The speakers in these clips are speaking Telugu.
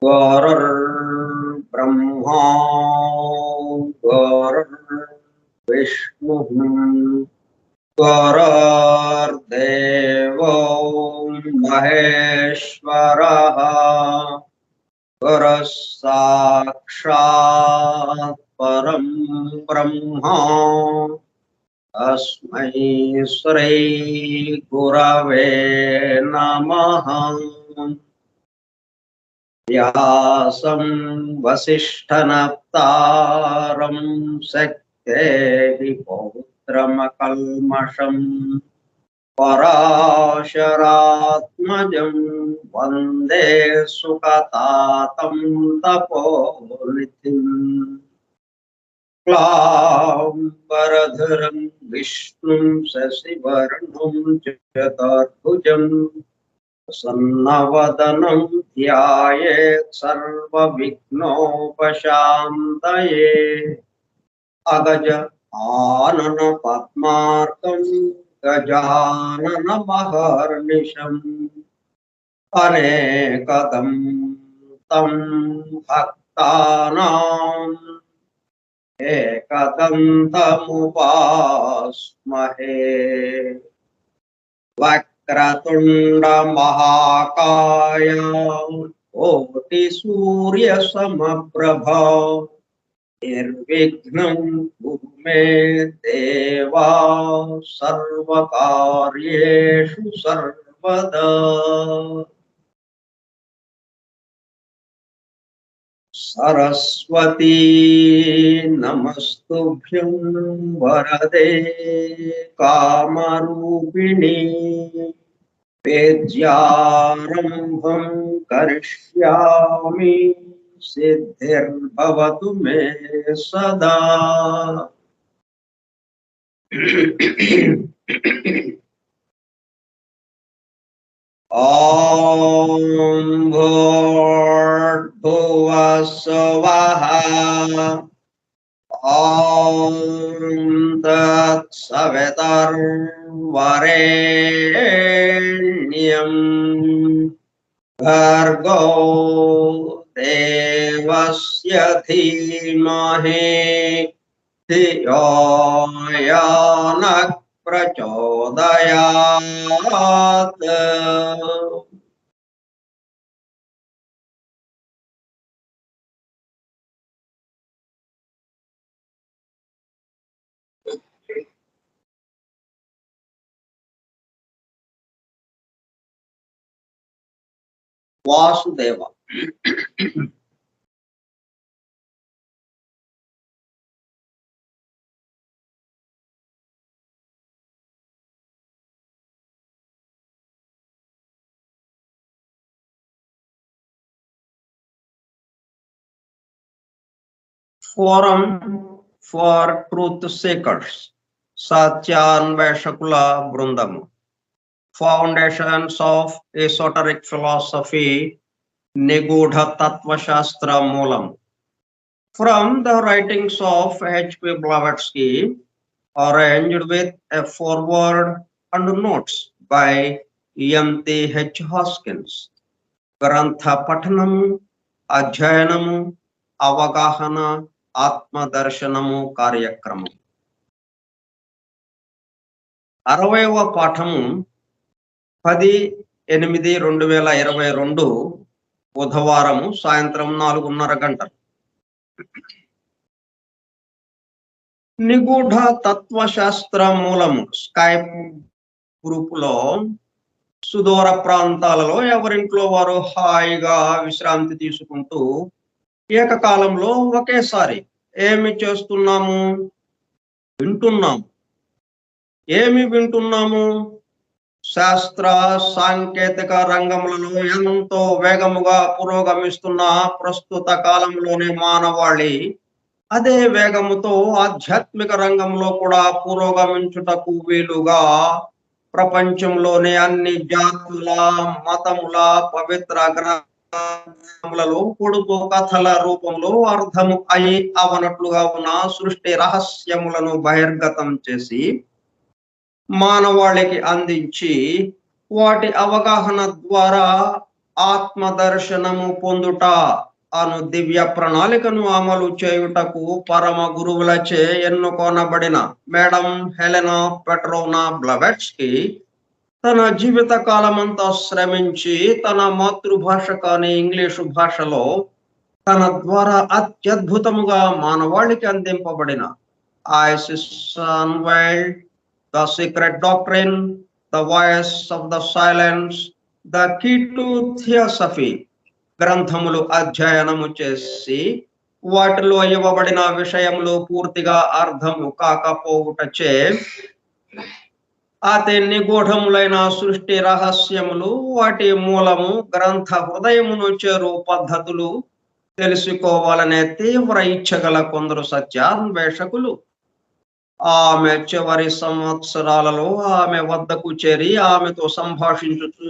गुरुर्ब्रह्मा गुरुर्विष्णुः गुरुर्देवो महेश्वरः गुरुः साक्षात् परं ब्रह्म तस्मै श्री गुरवे नमः। व्यासं वसिष्ठनप्तारं शक्तेः पौत्रमकल्मषम् पराशरात्मजं वन्दे सुखतातं तपोनिधिम्। क्लाम्बरधरं विष्णुं शशिवर्णं चतुर्भुजं प्रसन्नवदनं ध्यायेत् सर्वविघ्नोपशान्तये। अगज आनन पद्मार्कं गजाननमहर्निशम् अनेकदं तं भक्तानाम् एकदन्तमुपास्महे। वक्रतुण्ड महाकाय कोटिसूर्यसमप्रभा निर्विघ्नं कुरु मे देवा सर्वकार्येषु सर्वदा। सरस्वती नमस्तुभ्यं वरदे कामरूपिणी वेद्यारम्भं करिष्यामि सिद्धिर्भवतु मे सदा। ॐ भूर्भुवः स्वः ॐ तत्सवितुर्वरेण्यं भर्गो देवस्य धीमहि धियो यो नः प्रचोदयात्। Vasudev Forum for Truth Seekers, Satyanveshakula Brundam. Foundations of Esoteric Philosophy, Nigudha Tattva Shastra Moolam. From the writings of H.P. Blavatsky, arranged with a foreword and notes by M.T.H. Hoskins. గ్రంథ పఠనము, అధ్యయనము, అవగాహన, ఆత్మదర్శనము కార్యక్రమం. 60వ పాఠము 10/8/2022 బుధవారము సాయంత్రం 4:30 గంటలు. నిగూఢ తత్వశాస్త్ర మూలము స్కైప్ గ్రూప్ లో సుదూర ప్రాంతాలలో ఎవరింట్లో వారు హాయిగా విశ్రాంతి తీసుకుంటూ ఏకకాలంలో ఒకేసారి ఏమి చేస్తున్నాము? వింటున్నాము. ఏమి వింటున్నాము? శాస్త్ర సాంకేతిక రంగములలో ఎంతో వేగముగా పురోగమిస్తున్న ప్రస్తుత కాలంలోని మానవాళి అదే వేగముతో ఆధ్యాత్మిక రంగంలో కూడా పురోగమించుటకు వీలుగా ప్రపంచంలోని అన్ని జాతుల, మతముల పవిత్ర గ్రంథములలో పొడుపు కథల రూపంలో అర్థము అయి అవనట్లుగా ఉన్న సృష్టి రహస్యములను బహిర్గతం చేసి మానవాళికి అందించి వాటి అవగాహన ద్వారా ఆత్మదర్శనము పొందుట అను దివ్య ప్రణాళికను అమలు చేయుటకు పరమ గురువులచే ఎన్నుకొనబడిన మేడం హెలెనా పెట్రోవ్నా బ్లవాట్స్కీ తన జీవిత కాలమంతా శ్రమించి తన మాతృభాష కాని ఇంగ్లీషు భాషలో తన ద్వారా అత్యద్భుతముగా మానవాళికి అందింపబడిన Isis unveiled, The Secret Doctrine, The Voice of the Silence, The Key to Theosophy గ్రంథములు అధ్యయనము చేసి వాటిలో ఇవ్వబడిన విషయములు పూర్తిగా అర్థము కాకపోవుటచే అతి నిగూఢములైన సృష్టి రహస్యములు, వాటి మూలము, గ్రంథ హృదయమును చేరు పద్ధతులు తెలుసుకోవాలనే తీవ్ర ఇచ్చగల కొందరు సత్యాన్వేషకులు ఆమె చివరి సంవత్సరాలలో ఆమె వద్దకు చేరి ఆమెతో సంభాషించుతూ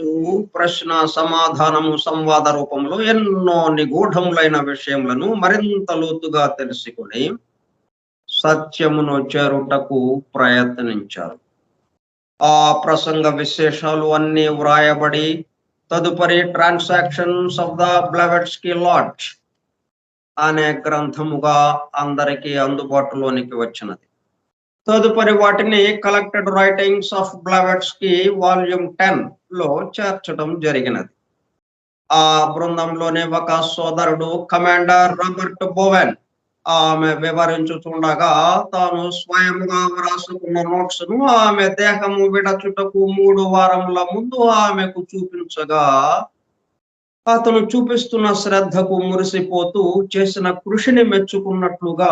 ప్రశ్న సమాధానము సంవాద రూపంలో ఎన్నో నిగూఢములైన విషయములను మరింత లోతుగా తెలుసుకుని సత్యమును చేరుటకు ప్రయత్నించారు. ఆ ప్రసంగ విశేషాలు అన్ని వ్రాయబడి తదుపరి ట్రాన్సాక్షన్స్ ఆఫ్ ద బ్లవాట్స్కీ లాడ్జ్ అనే గ్రంథముగా అందరికీ అందుబాటులోనికి వచ్చినది. తదుపరి వాటిని కలెక్టెడ్ రైటింగ్స్ ఆఫ్ బ్లవాట్స్కీ వాల్యూమ్ 10 లో చేర్చడం జరిగినది. ఆ బృందంలోనే ఒక సోదరుడు కమాండర్ రాబర్ట్ బోవెన్ ఆమె వివరించుతుండగా తాను స్వయంగా వ్రాసుకున్న నోట్స్ ను ఆమె దేహము విడచుటకు 3 వారముల ముందు ఆమెకు చూపించగా అతను చూపిస్తున్న శ్రద్ధకు మురిసిపోతూ చేసిన కృషిని మెచ్చుకున్నట్లుగా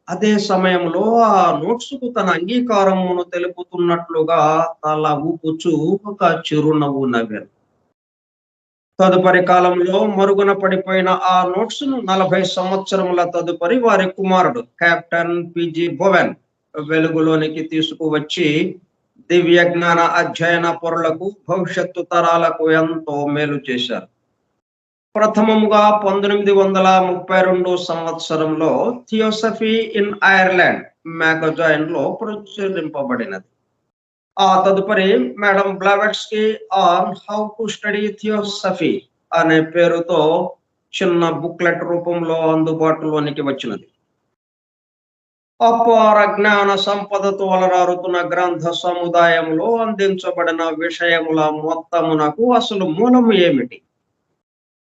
అదే సమయంలో ఆ నోట్స్ కు తన అంగీకారమును తెలుపుతున్నట్లుగా తల ఊపుచూ ఒక చిరునవ్వు నవ్వారు. తదుపరి కాలంలో మరుగున పడిపోయిన ఆ నోట్స్ ను 40 సంవత్సరముల తదుపరి వారి కుమారుడు కెప్టెన్ పిజి బోవెన్ వెలుగులోనికి తీసుకువచ్చి దివ్య జ్ఞాన అధ్యయన పరులకు, భవిష్యత్తు తరాలకు ఎంతో మేలు చేశారు. ప్రథమముగా 1932 సంవత్సరంలో థియోసఫీ ఇన్ ఐర్లాండ్ మ్యాగజైన్ లో ప్రచురింపబడినది. ఆ తదుపరి madam Blavatsky on how to study theosophy అనే పేరుతో చిన్న బుక్లెట్ రూపంలో అందుబాటులోనికి వచ్చినది. అపార జ్ఞాన సంపదతో అలరారుతున్న గ్రంథ సముదాయంలో అందించబడిన విషయముల మొత్తమునకు అసలు మూలము ఏమిటి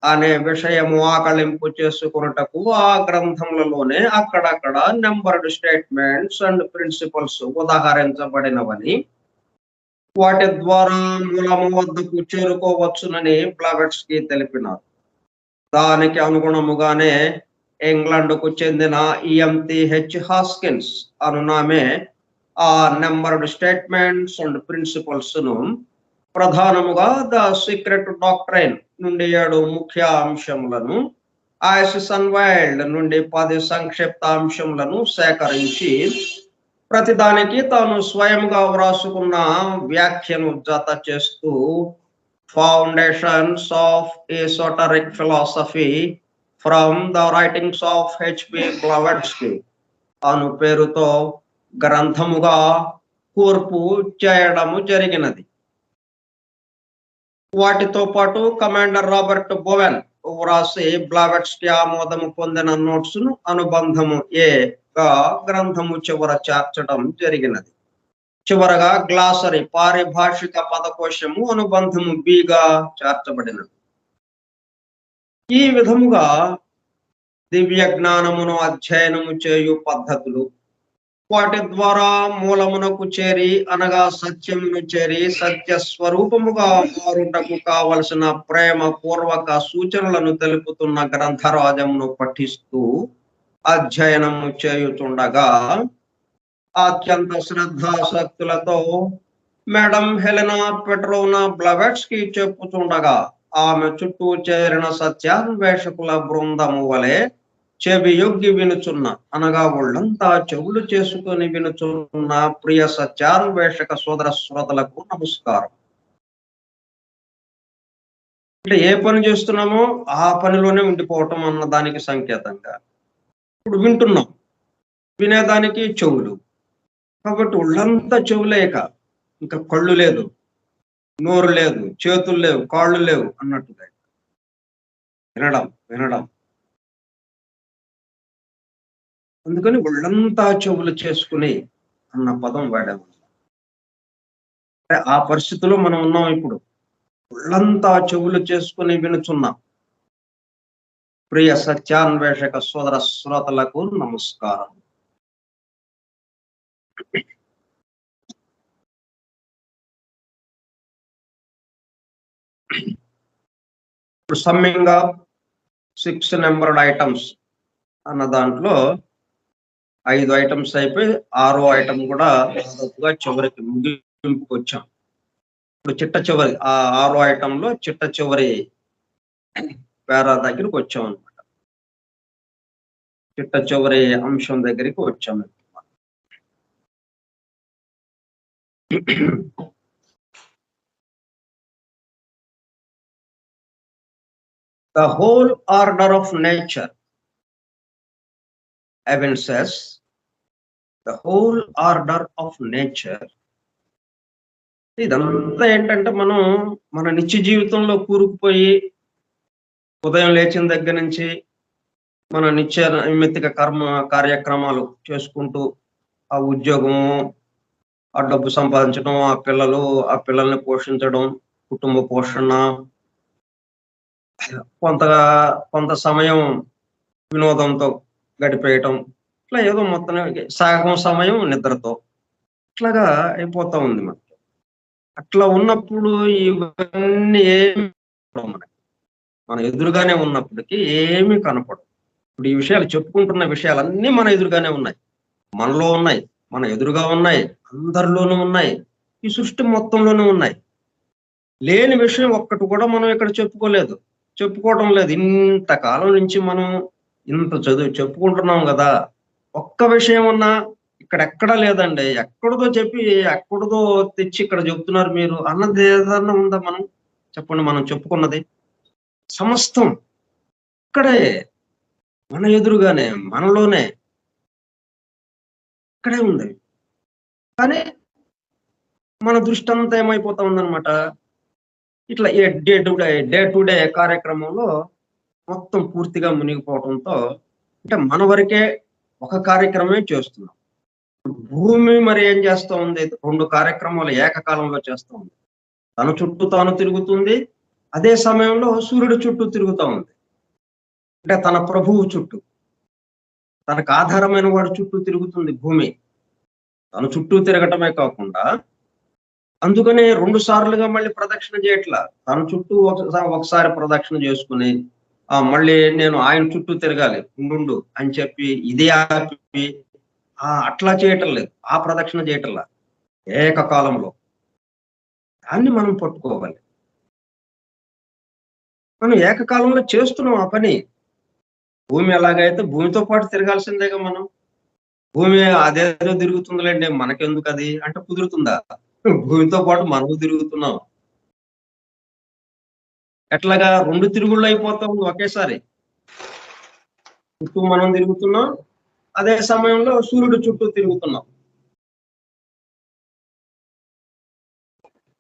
అనే విషయము ఆకలింపు చేసుకున్నటకు ఆ గ్రంథములలోనే అక్కడక్కడ నెంబర్డ్ స్టేట్మెంట్స్ అండ్ ప్రిన్సిపల్స్ ఉదాహరించబడినవని, వాటి ద్వారా మూలము వద్దకు చేరుకోవచ్చునని బ్లవాట్స్కీ తెలిపినారు. దానికి అనుగుణముగానే ఇంగ్లాండ్కు చెందిన ఎంటిహెచ్ హాస్కిన్స్ అనునామే ఆ నెంబర్డ్ స్టేట్మెంట్స్ అండ్ ప్రిన్సిపల్స్ ను ప్రధానముగా ద సీక్రెట్ డాక్ట్రైన్ నుండి 7 ముఖ్య అంశములను, ఐసిస్ అన్వైల్డ్ నుండి 10 సంక్షిప్త అంశములను సేకరించి ప్రతిదానికి తాను స్వయంగా వ్రాసుకున్న వ్యాఖ్యను జత చేస్తూ foundations of esoteric philosophy from the writings of HP Blavatsky అను పేరుతో గ్రంథముగా కూర్పు చేయడము జరిగినది. వాటితో పాటు కమాండర్ రాబర్ట్ బోవెన్ వ్రాసి బ్లవెట్స్కీ ఆమోదము పొందిన నోట్స్ ను అనుబంధము ఏ గా గ్రంథము చివర చేర్చడం జరిగినది. చివరగా గ్లాసరీ పారిభాషిక పదకోశము అనుబంధము బిగా చేర్చబడినది. ఈ విధముగా దివ్య జ్ఞానమును అధ్యయనము చేయు పద్ధతులు, వాటి ద్వారా మూలమునకు చేరి అనగా సత్యమును చేరి సత్య స్వరూపముగా మారుటకు కావలసిన ప్రేమ పూర్వక సూచనలను తెలుపుతున్న గ్రంథరాజమును పఠిస్తూ అధ్యయనము చేయుచుండగా అత్యంత శ్రద్ధాశక్తులతో మేడం హెలెనా పెట్రోవ్నా బ్లవెట్స్కీ చెప్పుచుండగా ఆమె చుట్టూ చేరిన సత్యాన్వేషకుల బృందము వలె చెవియొగ్గి వినుచున్న అనగా ఒళ్ళంతా చెవులు చేసుకొని వినుచున్న ప్రియ సత్యాన్వేషక సోదర శ్రోతలకు నమస్కారం. అంటే ఏ పని చేస్తున్నామో ఆ పనిలోనే ఉండిపోవటం అన్న దానికి సంకేతంగా ఇప్పుడు వింటున్నాం, వినేదానికి చెవులు, కాబట్టి ఒళ్ళంతా చెవులేక ఇంకా కళ్ళు లేదు, నోరు లేదు, చేతులు లేవు, కాళ్ళు లేవు అన్నట్టుగా వినడం వినడం. అందుకని ఒళ్ళంతా చెవులు చేసుకుని అన్న పదం వాడాము. ఆ పరిస్థితిలో మనం ఉన్నాం ఇప్పుడు. ఒళ్ళంతా చెవులు చేసుకుని వినుచున్నాం. ప్రియ సత్యాన్వేషక సోదర శ్రోతలకు నమస్కారం. ఇప్పుడు సమ్మింగ్ ఆఫ్ 6 నెంబర్డ్ ఐటమ్స్ అన్న దాంట్లో 5 ఐటమ్స్ అయిపోయి 6వ ఐటమ్ కూడా దాదాపుగా చివరికి ముగింపుకు వచ్చాం. ఇప్పుడు చిట్ట చివరి 6వ ఐటంలో చిట్ట చివరి పేరా దగ్గరికి వచ్చాం అనమాట. చిట్ట చివరి అంశం దగ్గరికి వచ్చాము. The whole order of nature, Evans says, the whole order of nature. ఇదంతా ఏంటంటే మనం మన నిత్య జీవితంలో కూరుకుపోయి ఉదయం లేచిన దగ్గర నుంచి మన నిత్య నైమిత్తిక కార్యక్రమాలు చేసుకుంటూ ఆ ఉద్యోగము, ఆ డబ్బు సంపాదించడం, ఆ పిల్లల్ని పోషించడం, కుటుంబ పోషణ, కొంత సమయం వినోదంతో గడిపేయటం, ఇట్లా ఏదో మొత్తం సగం సమయం నిద్రతో ఇట్లాగా అయిపోతా ఉంది మనకి. అట్లా ఉన్నప్పుడు ఇవన్నీ ఏమి మన ఎదురుగానే ఉన్నప్పటికీ ఏమీ కనపడవు. ఇప్పుడు ఈ విషయాలు చెప్పుకుంటున్న విషయాలన్నీ మన ఎదురుగానే ఉన్నాయి, మనలో ఉన్నాయి, మన ఎదురుగా ఉన్నాయి, అందరిలోనూ ఉన్నాయి, ఈ సృష్టి మొత్తంలోనూ ఉన్నాయి. లేని విషయం ఒక్కటి కూడా మనం ఇక్కడ చెప్పుకోవడం లేదు. ఇంతకాలం నుంచి మనం ఇంత చదువు చెప్పుకుంటున్నాం కదా, ఒక్క విషయం ఉన్నా ఇక్కడెక్కడా లేదండి, ఎక్కడిదో తెచ్చి ఇక్కడ చెప్తున్నారు మీరు అన్నది ఏదన్నా ఉందా? మనం చెప్పండి, మనం చెప్పుకున్నది సమస్తం ఇక్కడే మన ఎదురుగానే మనలోనే ఇక్కడే ఉంది. కానీ మన దృష్టి అంతా ఏమైపోతా ఉందన్నమాట, ఇట్లా డే టు డే కార్యక్రమంలో మొత్తం పూర్తిగా మునిగిపోవడంతో అంటే మన వరకే ఒక కార్యక్రమమే చేస్తున్నాం. భూమి మరి ఏం చేస్తూ ఉంది? 2 కార్యక్రమాలు ఏకకాలంలో చేస్తూ ఉంది. తన చుట్టూ తాను తిరుగుతుంది, అదే సమయంలో సూర్యుడు చుట్టూ తిరుగుతూ ఉంది. అంటే తన ప్రభువు చుట్టూ, తనకు ఆధారమైన వాడి చుట్టూ తిరుగుతుంది భూమి. తన చుట్టూ తిరగటమే కాకుండా అందుకనే 2 సార్లుగా మళ్ళీ ప్రదక్షిణ చేయట్లా. తన చుట్టూ ఒకసారి ప్రదక్షిణ చేసుకుని మళ్ళీ నేను ఆయన చుట్టూ తిరగాలి ఉండు అని చెప్పి ఇదే ఆపి అట్లా చేయటం లేదు, ఆ ప్రదక్షిణ చేయటంలా, ఏకకాలంలో. దాన్ని మనం పట్టుకోవాలి. మనం ఏకకాలంలో చేస్తున్నాం ఆ పని. భూమి ఎలాగైతే భూమితో పాటు తిరగాల్సిందేగా మనం. భూమి అదేదో తిరుగుతుందిలేండి మనకెందుకు అది అంటే కుదురుతుందా? భూమితో పాటు మనము తిరుగుతున్నాం. ఎట్లాగా 2 తిరుగుళ్ళు అయిపోతా ఉంది ఒకేసారి. చుట్టూ మనం తిరుగుతున్నాం, అదే సమయంలో సూర్యుడు చుట్టూ తిరుగుతున్నాం.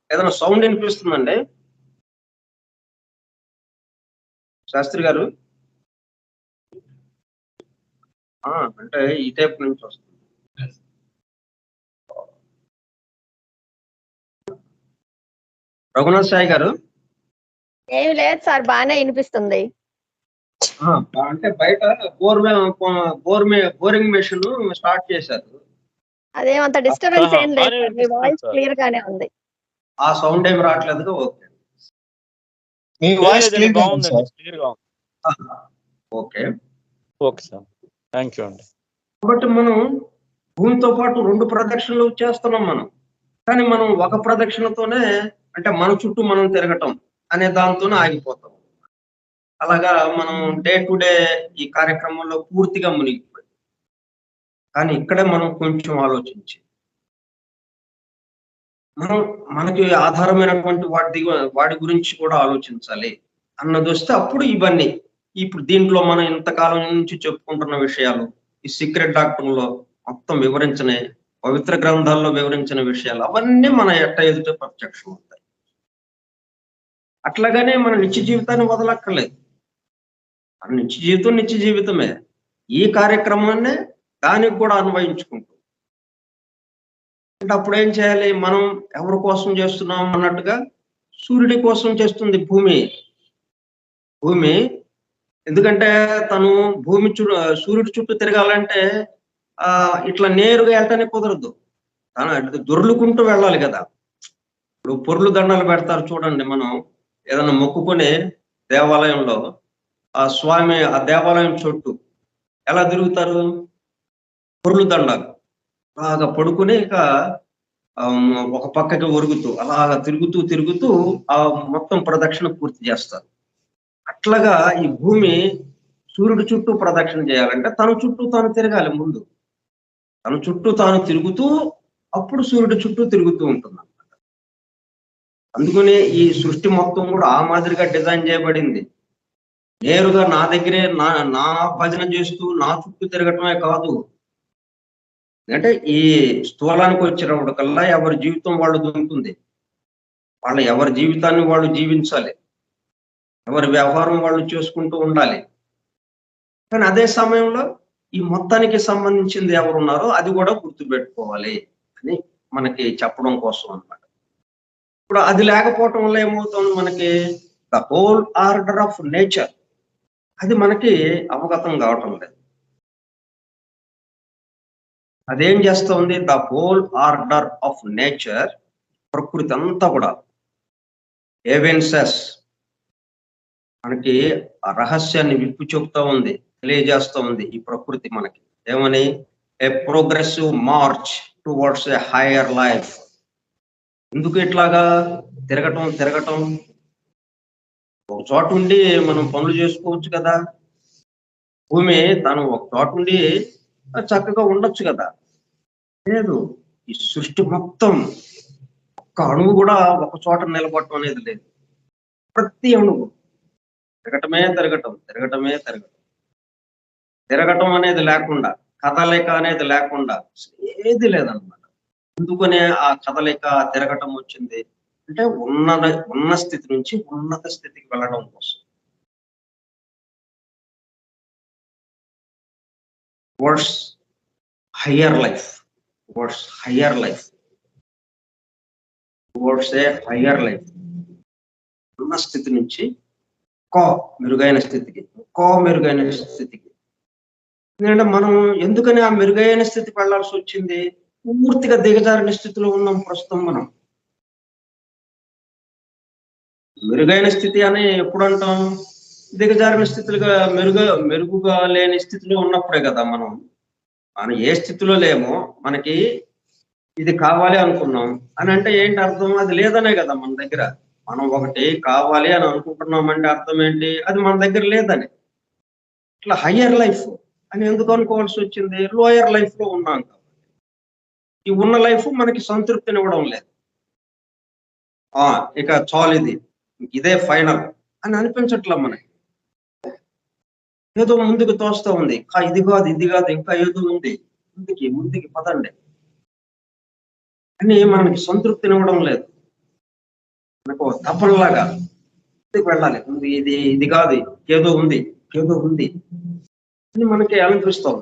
ఏదైనా సౌండ్ వినిపిస్తుందండి శాస్త్రి గారు? అంటే ఈ టైప్ నుంచి వస్తుంది. రఘునాథ్ సాయి గారు? ఏమి లేదు సార్, బాగానే వినిపిస్తుంది. అంటే బయట బోరింగ్ మెషిన్ స్టార్ట్ చేశారు. అదేమంత డిస్టర్బెన్స్ ఏం లేదు, మీ వాయిస్ క్లియర్ గానే ఉంది. ఆ సౌండ్ ఏమి రావట్లేదు. ఓకే, మీ వాయిస్ క్లియర్ గా ఉంది. Okay okay sir, thank you అండి. కాబట్టి మనం భూమితో పాటు 2 ప్రదక్షిణలు చేస్తున్నాం మనం. కానీ మనం ఒక ప్రదక్షిణతోనే, అంటే మన చుట్టూ మనం తిరగటం అనే దాంతోనే ఆగిపోతాం. అలాగా మనం డే టు డే ఈ కార్యక్రమంలో పూర్తిగా మునిగిపోయి, కానీ ఇక్కడే మనం కొంచెం ఆలోచించి మనకి ఆధారమైనటువంటి వాటి గురించి కూడా ఆలోచించాలి అన్నది వస్తే అప్పుడు ఇవన్నీ ఇప్పుడు దీంట్లో మనం ఇంతకాలం నుంచి చెప్పుకుంటున్న విషయాలు, ఈ సీక్రెట్ డాక్టర్లో మొత్తం వివరించిన, పవిత్ర గ్రంథాల్లో వివరించిన విషయాలు అవన్నీ మన ఎదుట ప్రత్యక్షం అవుతాయి. అట్లాగానే మన నిత్య జీవితాన్ని వదలక్కర్లేదు. మన నిత్య జీవితమే. ఈ కార్యక్రమాన్నే దానికి కూడా అన్వయించుకుంటాం. అంటే అప్పుడు ఏం చేయాలి? మనం ఎవరి కోసం చేస్తున్నాం అన్నట్టుగా సూర్యుడి కోసం చేస్తుంది భూమి. ఎందుకంటే తను సూర్యుడి చుట్టూ తిరగాలంటే ఇట్లా నేరుగా వెళ్ళటానికి కుదరదు. తను దొర్లుకుంటూ వెళ్ళాలి కదా. ఇప్పుడు పొర్లు దండాలు పెడతారు చూడండి, మనం ఏదైనా మొక్కుకొని దేవాలయంలో ఆ స్వామి ఆ దేవాలయం చుట్టూ ఎలా తిరుగుతారు? పొర్లు దండాలు అలాగా పడుకుని ఇక ఒక పక్కకి ఒరుగుతూ అలాగా తిరుగుతూ ఆ మొత్తం ప్రదక్షిణ పూర్తి చేస్తారు. అట్లాగా ఈ భూమి సూర్యుడి చుట్టూ ప్రదక్షిణ చేయాలంటే తన చుట్టూ తాను తిరగాలి. ముందు తన చుట్టూ తాను తిరుగుతూ అప్పుడు సూర్యుడి చుట్టూ తిరుగుతూ ఉంటుంది అన్నమాట. అందుకనే ఈ సృష్టి మొత్తం కూడా ఆ మాదిరిగా డిజైన్ చేయబడింది. నేరుగా నా దగ్గరే నా భజన చేస్తూ నా చుట్టూ తిరగటమే కాదు. అంటే ఈ స్థూలానికి వచ్చినప్పటికల్లా ఎవరి జీవితం వాళ్ళు ఉంటుంది. ఎవరి జీవితాన్ని వాళ్ళు జీవించాలి, ఎవరి వ్యవహారం వాళ్ళు చేసుకుంటూ ఉండాలి. కానీ అదే సమయంలో ఈ మొత్తానికి సంబంధించింది ఎవరున్నారో అది కూడా గుర్తుపెట్టుకోవాలి అని మనకి చెప్పడం కోసం అన్నమాట. ఇప్పుడు అది లేకపోవటం వల్ల ఏమవుతుంది? మనకి the whole order of nature అది మనకి అవగతం కావటం లేదు. అదేం చేస్తుంది? The whole order of nature, ప్రకృతి అంతా కూడా ఎవిడెన్సెస్ మనకి ఆ రహస్యాన్ని విప్పు చెబుతా ఉంది, తెలియజేస్తూ ఉంది ఈ ప్రకృతి మనకి. ఏమని? A progressive March towards a hire life. ఎందుకు ఇట్లాగా తిరగటం? ఒక చోట ఉండి మనం పనులు చేసుకోవచ్చు కదా. భూమి తను ఒక చోట ఉండి చక్కగా ఉండొచ్చు కదా. లేదు, ఈ సృష్టి మొత్తం ఒక్క అణువు కూడా ఒక చోట నిలబడటం అనేది లేదు. ప్రతి అణువు తిరగటం అనేది లేకుండా, కదలిక అనేది లేకుండా ఏది లేదన్నమాట. ఎందుకనే ఆ కదలిక తిరగటం వచ్చింది అంటే ఉన్న స్థితి నుంచి ఉన్నత స్థితికి వెళ్ళడం కోసం. వర్డ్స్ హయ్యర్ లైఫ్, ఉన్న స్థితి నుంచి మెరుగైన స్థితికి. ఎందుకంటే మనం ఎందుకని ఆ మెరుగైన స్థితికి వెళ్లాల్సి వచ్చింది? పూర్తిగా దిగజారిన స్థితిలో ఉన్నాం ప్రస్తుతం మనం. మెరుగైన స్థితి అని ఎప్పుడు అంటాం? దిగజారిన స్థితులుగా మెరుగుగా లేని స్థితిలో ఉన్నప్పుడే కదా. మనం ఏ స్థితిలో లేమో మనకి ఇది కావాలి అనుకున్నాం అని అంటే ఏంటి అర్థం? అది లేదనే కదా మన దగ్గర. మనం ఒకటి కావాలి అని అనుకుంటున్నాం అంటే అర్థం ఏంటి? అది మన దగ్గర లేదని. ఇట్లా హయ్యర్ లైఫ్ అని ఎందుకు అనుకోవాల్సి వచ్చింది? లోయర్ లైఫ్ లో ఉన్నాం కాబట్టి. ఈ ఉన్న లైఫ్ మనకి సంతృప్తినివ్వడం లేదు. ఇక చాలు, ఇదే ఫైనల్ అని అనిపించట్లా మనకి. ఏదో ముందుకు తోస్తూ ఉంది, ఇది కాదు ఇది కాదు ఇంకా ఏదో ఉంది, ముందుకి పదండి అని మనకి సంతృప్తినివ్వడం లేదు. మనకు తపనలాగా ముందుకు వెళ్ళాలి, ఇది కాదు ఏదో ఉంది అని మనకి అనిపిస్తాం.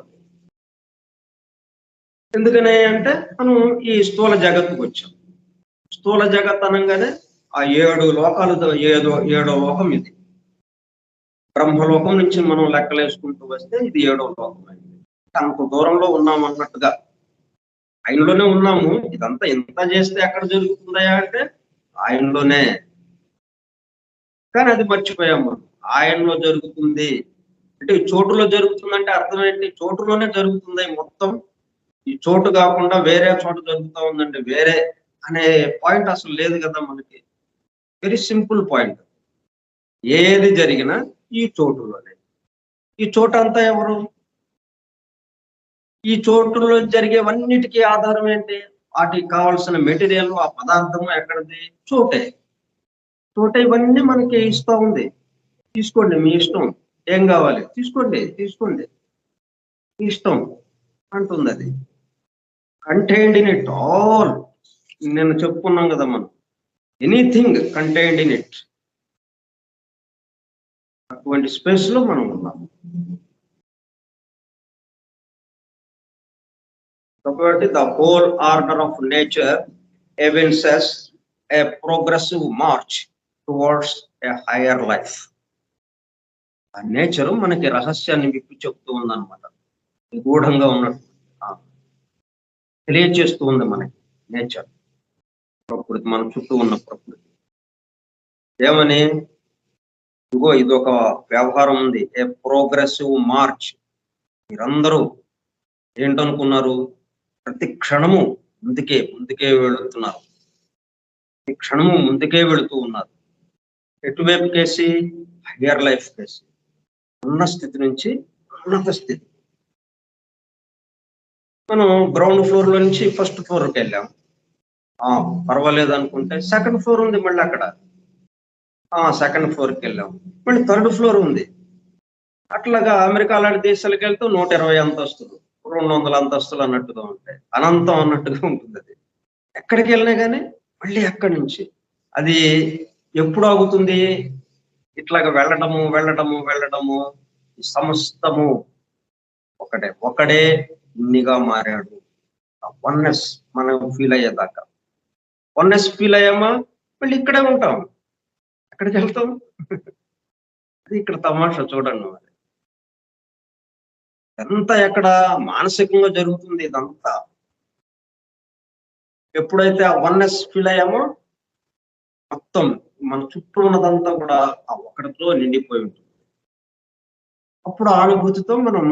ఎందుకని అంటే మనం ఈ స్థూల జగత్తుకు వచ్చాం. స్థూల జగత్ అనగానే ఆ 7 లోకాలతో ఏడో లోకం ఇది. బ్రహ్మలోకం నుంచి మనం లెక్కలేసుకుంటూ వస్తే ఇది 7వ లోకం అయింది. అంత దూరంలో ఉన్నాం అన్నట్టుగా ఆయనలోనే ఉన్నాము. ఇదంతా ఎంత చేస్తే ఎక్కడ జరుగుతుందయా అంటే ఆయనలోనే. కానీ అది మర్చిపోయాము. ఆయనలో జరుగుతుంది అంటే ఈ చోటులో జరుగుతుందంటే అర్థం ఏంటి? చోటులోనే జరుగుతుంది మొత్తం. ఈ చోటు కాకుండా వేరే చోట జరుగుతూ ఉందండి వేరే అనే పాయింట్ అసలు లేదు కదా మనకి. Very simple point. ఏది జరిగినా ఈ చోటులోనే. ఈ చోటు అంతా ఎవరు? ఈ చోటులో జరిగేవన్నిటికీ ఆధారం ఏంటి? వాటికి కావాల్సిన మెటీరియల్, ఆ పదార్థము ఎక్కడిది? చోటే. ఇవన్నీ మనకి ఇస్తూ ఉంది. తీసుకోండి మీ ఇష్టం, ఏం కావాలి తీసుకోండి మీ ఇష్టం అంటుంది అది. Contained in it all. నేను చెప్పుకున్నాం కదా మనం, ఎనీథింగ్ కంటైన్డ్ ఇన్ ఇట్. అటువంటి స్పేస్ లో మనం ఉన్నాం. కాబట్టి the whole order of nature evinces a progressive march towards a higher life. ఆ నేచర్ మనకి రహస్యాన్ని విప్పి చెప్తూ ఉందన్నమాట. గూఢంగా ఉన్నట్టు తెలియచేస్తూ ఉంది మనకి నేచర్, ప్రకృతి, మన చుట్టూ ఉన్న ప్రకృతి. ఏమని? ఇగో ఇదొక వ్యవహారం ఉంది, ఏ ప్రోగ్రెసివ్ మార్చ్. మీరందరూ ఏంటనుకున్నారు? ప్రతి క్షణము ముందుకే వెళుతున్నారు, ప్రతి క్షణము ముందుకే వెళుతూ ఉన్నారు. ఎటువైపు కేసి? హయ్యర్ లైఫ్ కేసి, ఉన్న స్థితి నుంచి ఉన్నత స్థితి. మనం గ్రౌండ్ ఫ్లోర్ లో నుంచి ఫస్ట్ ఫ్లోర్కి వెళ్ళాం, పర్వాలేదు అనుకుంటే సెకండ్ ఫ్లోర్ ఉంది మళ్ళీ అక్కడ. సెకండ్ ఫ్లోర్కి వెళ్ళాం, మళ్ళీ థర్డ్ ఫ్లోర్ ఉంది. అట్లాగా అమెరికా లాంటి దేశాలకు వెళ్తే 120 అంతస్తులు, 200 అంతస్తులు అన్నట్టుగా ఉంటాయి, అనంతం అన్నట్టుగా ఉంటుంది. అది ఎక్కడికి వెళ్ళినా కానీ మళ్ళీ అక్కడి నుంచి అది ఎప్పుడు ఆగుతుంది? ఇట్లాగా వెళ్ళడము సమస్తము ఒకడే ఇన్నిగా మారాడు. వన్నెస్ మనం ఫీల్ అయ్యేదాకా. వన్నెస్ ఫీల్ అయ్యామా మళ్ళీ ఇక్కడే ఉంటాం. ఎక్కడికి వెళ్తాం? అది ఇక్కడ తమాషా చూడండి. మరి ఎంత ఎక్కడ మానసికంగా జరుగుతుంది ఇదంతా. ఎప్పుడైతే ఆ వన్నెస్ ఫీల్ అయ్యామో మొత్తం మన చుట్టూ ఉన్నదంతా కూడా ఆ ఒక్కడితో నిండిపోయి ఉంటుంది. అప్పుడు ఆ అనుభూతితో మనం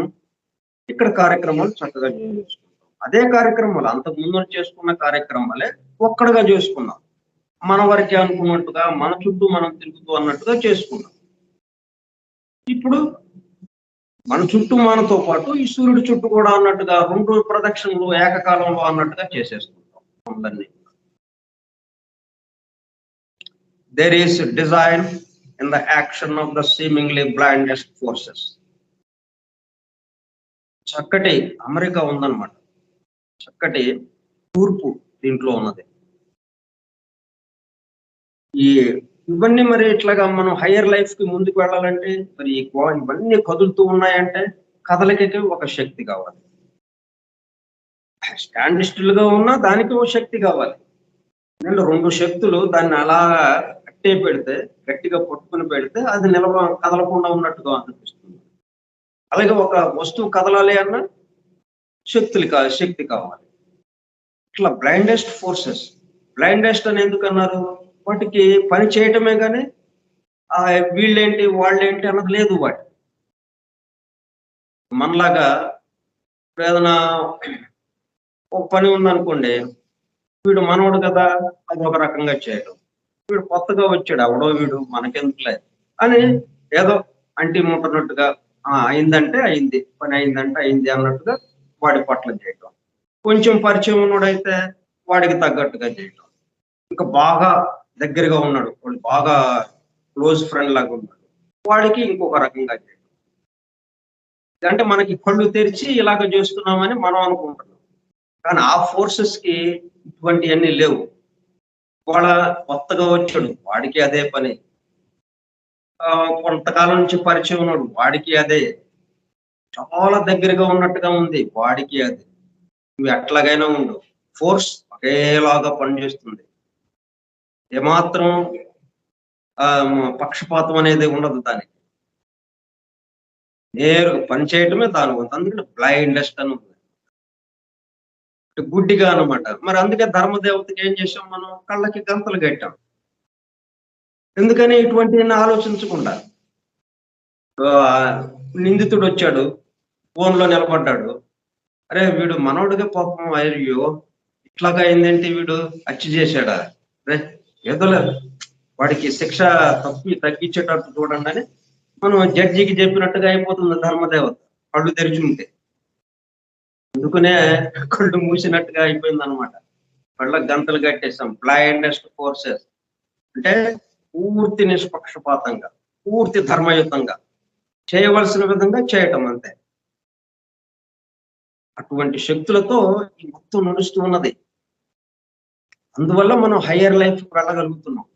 ఇక్కడ కార్యక్రమాలు చక్కగా చేసుకుంటాం. అదే కార్యక్రమాలు అంతకు ముందు చేసుకున్న కార్యక్రమాలే ఒక్కడుగా చేసుకున్నాం. మన వరకే అనుకున్నట్టుగా, మన చుట్టూ మనం తిరుగుతూ అన్నట్టుగా చేసుకున్నాం. ఇప్పుడు మన చుట్టూ మనతో పాటు ఈ సూర్యుడి చుట్టూ కూడా అన్నట్టుగా 2 ప్రదక్షిణలు ఏకకాలంలో అన్నట్టుగా చేసేసుకుంటాం అందరినీ. There is design in the action of the seemingly blindest forces. చక్కటి అమెరికా ఉందన్నమాట, చక్కటి తూర్పు దీంట్లో ఉన్నది. ఇవన్నీ మరి ఇట్లాగా మనం హయ్యర్ లైఫ్ కి ముందుకు వెళ్ళాలంటే మరి ఇవన్నీ కదులుతూ ఉన్నాయంటే కదలికకి ఒక శక్తి కావాలి. స్టాండ్ స్టిల్ గా ఉన్నా దానికి ఒక శక్తి కావాలి. 2 శక్తులు దాన్ని అలా కట్టే పెడితే, గట్టిగా పట్టుకుని పెడితే అది కదలకుండా ఉన్నట్టుగా అనిపిస్తుంది. అలాగే ఒక వస్తువు కదలాలి అన్న శక్తి కావాలి. ఇట్లా బ్లైండెస్ట్ ఫోర్సెస్. బ్లైండెస్ట్ అని ఎందుకు అన్నారు? వాటికి పని చేయటమే కానీ వీళ్ళేంటి వాళ్ళేంటి అన్నది లేదు. వాటి మనలాగా ఇప్పుడు ఏదైనా ఒక పని ఉందనుకోండి, వీడు మనవడు కదా అది ఒక రకంగా చేయడం, వీడు కొత్తగా వచ్చాడు ఎవడో వీడు మనకెందుకులే అని ఏదో అంటి ముట్టనట్టుగా అయిందంటే అయింది, పని అయిందంటే అయింది అన్నట్టుగా వాడి పట్ల చేయటం. కొంచెం పరిచయం ఉన్నోడైతే వాడికి తగ్గట్టుగా చేయటం. ఇంకా బాగా దగ్గరగా ఉన్నాడు, వాడు బాగా క్లోజ్ ఫ్రెండ్ లాగా ఉన్నాడు, వాడికి ఇంకొక రకంగా చేయటం. అంటే మనకి కళ్ళు తెరిచి ఇలాగ చేస్తున్నామని మనం అనుకుంటున్నాం. కానీ ఆ ఫోర్సెస్ కి ఇటువంటివన్నీ లేవు. వాళ్ళ కొత్తగా వచ్చాడు, వాడికి అదే పని. కొంతకాలం నుంచి పరిచయం ఉన్నాడు, వాడికి అదే. చాలా దగ్గరగా ఉన్నట్టుగా ఉంది, వాడికి అదే. నువ్వు ఎట్లాగైనా ఉండు, ఫోర్స్ ఒకేలాగా పనిచేస్తుంది. ఏమాత్రం పక్షపాతం అనేది ఉండదు దానికి. నేరు పని చేయటమే దాని ఉంది. అందుకని బ్లైండెస్ట్ అని ఉంది, గుడ్డిగా అనమాట. మరి అందుకే ధర్మదేవతకి ఏం చేసాం మనం, కళ్ళకి గంతలు కట్టాం. ఎందుకని ఇటువంటి ఆలోచించకుండా. నిందితుడు వచ్చాడు, ఫోన్లో నిలబడ్డాడు. అరే వీడు మనోడిగా పాపం, అయ్యో ఇట్లాగా అయిందేంటి, వీడు హత్య చేశాడా, రే ఏదో లేదు వాడికి శిక్ష తగ్గించేటట్టు చూడండి అని మనం జడ్జికి చెప్పినట్టుగా అయిపోతుంది ధర్మదేవత, కళ్ళు తెరిచి ఉంటే. అందుకనే కళ్ళు మూసినట్టుగా అయిపోయింది అనమాట. కళ్ళకు గంతలు కట్టేసాం. బ్లైండెస్ట్ ఫోర్సెస్ అంటే పూర్తి నిష్పక్షపాతంగా, పూర్తి ధర్మయుతంగా చేయవలసిన విధంగా చేయటం అంతే. అటువంటి శక్తులతో ఈ మొత్తం నడుస్తూ ఉన్నది. అందువల్ల మనం హయ్యర్ లైఫ్ వెళ్ళగలుగుతున్నాం.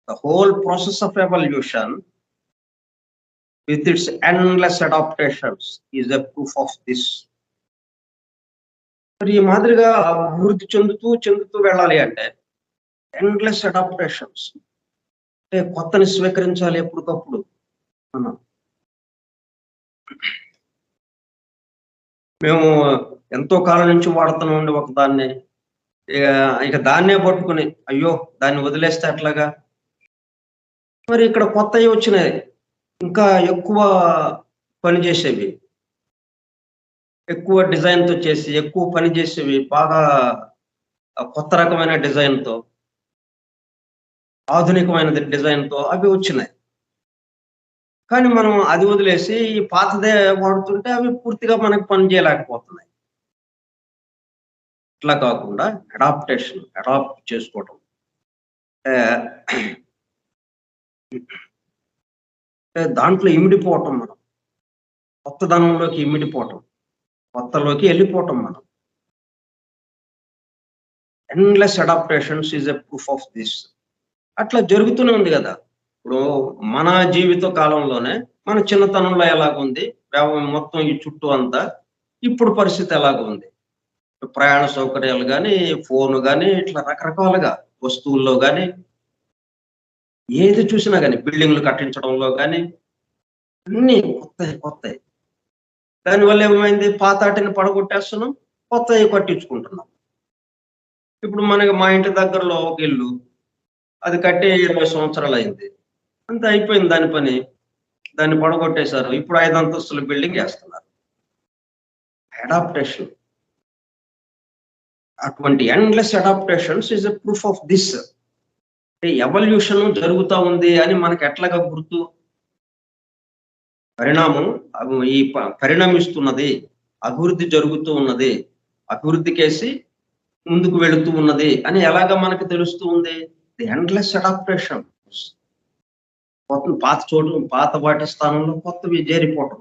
The whole process of evolution with its endless adaptations is a proof of this. మరి ఈ మాదిరిగా అభివృద్ధి చెందుతూ వెళ్ళాలి అంటే ఎండ్లెస్ అడాప్టేషన్స్, అంటే కొత్తని స్వీకరించాలి ఎప్పటికప్పుడు మనం. మేము ఎంతో కాలం నుంచి వాడుతున్నాం ఒక దాన్ని, ఇక దాన్నే పట్టుకుని అయ్యో దాన్ని వదిలేస్తే అట్లాగా. మరి ఇక్కడ కొత్తవి వచ్చినాయి, ఇంకా ఎక్కువ పని చేసేవి, ఎక్కువ డిజైన్తో చేసి ఎక్కువ పని చేసేవి, బాగా కొత్త రకమైన డిజైన్తో, ఆధునికమైన డిజైన్తో అవి వచ్చినాయి. కానీ మనం అది వదిలేసి ఈ పాతదే వాడుతుంటే అవి పూర్తిగా మనకు పని చేయలేకపోతున్నాయి. ఇట్లా కాకుండా అడాప్ట్ చేసుకోవటం, దాంట్లో ఇమిడిపోవటం, మనం కొత్తదనంలోకి ఇమిడిపోవటం, కొత్తలోకి వెళ్ళిపోవటం మనం. Endless adaptations is a proof of this. అట్లా జరుగుతూనే ఉంది కదా. ఇప్పుడు మన జీవిత కాలంలోనే మన చిన్నతనంలో ఎలాగుంది, మొత్తం ఈ చుట్టూ అంతా ఇప్పుడు పరిస్థితి ఎలాగ ఉంది. ప్రయాణ సౌకర్యాలు కానీ, ఫోన్ కానీ, ఇట్లా రకరకాలుగా వస్తువుల్లో కానీ, ఏది చూసినా కానీ, బిల్డింగ్లు కట్టించడంలో కానీ అన్ని కొత్తవి. దానివల్ల ఏమైంది, పాతాటిని పడగొట్టేస్తున్నాం, కొత్తవి కట్టించుకుంటున్నాం. ఇప్పుడు మనకి మా ఇంటి దగ్గరలో ఒక ఇల్లు, అది కట్టి 20 సంవత్సరాలు అయింది, అంత అయిపోయింది దాని పని. దాన్ని పడగొట్టేశారు, ఇప్పుడు 5 అంతస్తుల బిల్డింగ్ వేస్తున్నారు. అడాప్టేషన్, అటువంటి endless adaptations is a proof of this. Evolution జరుగుతూ ఉంది అని మనకి ఎట్లాగా గుర్తు? పరిణామం ఈ పరిణమిస్తున్నది, అభివృద్ధి జరుగుతూ ఉన్నది, అభివృద్ధి కేసి ముందుకు వెళుతూ ఉన్నది అని ఎలాగా మనకు తెలుస్తూ ఉంది? The endless adaptations. పాత వాటి స్థానంలో కొత్తవి చేరిపోవటం.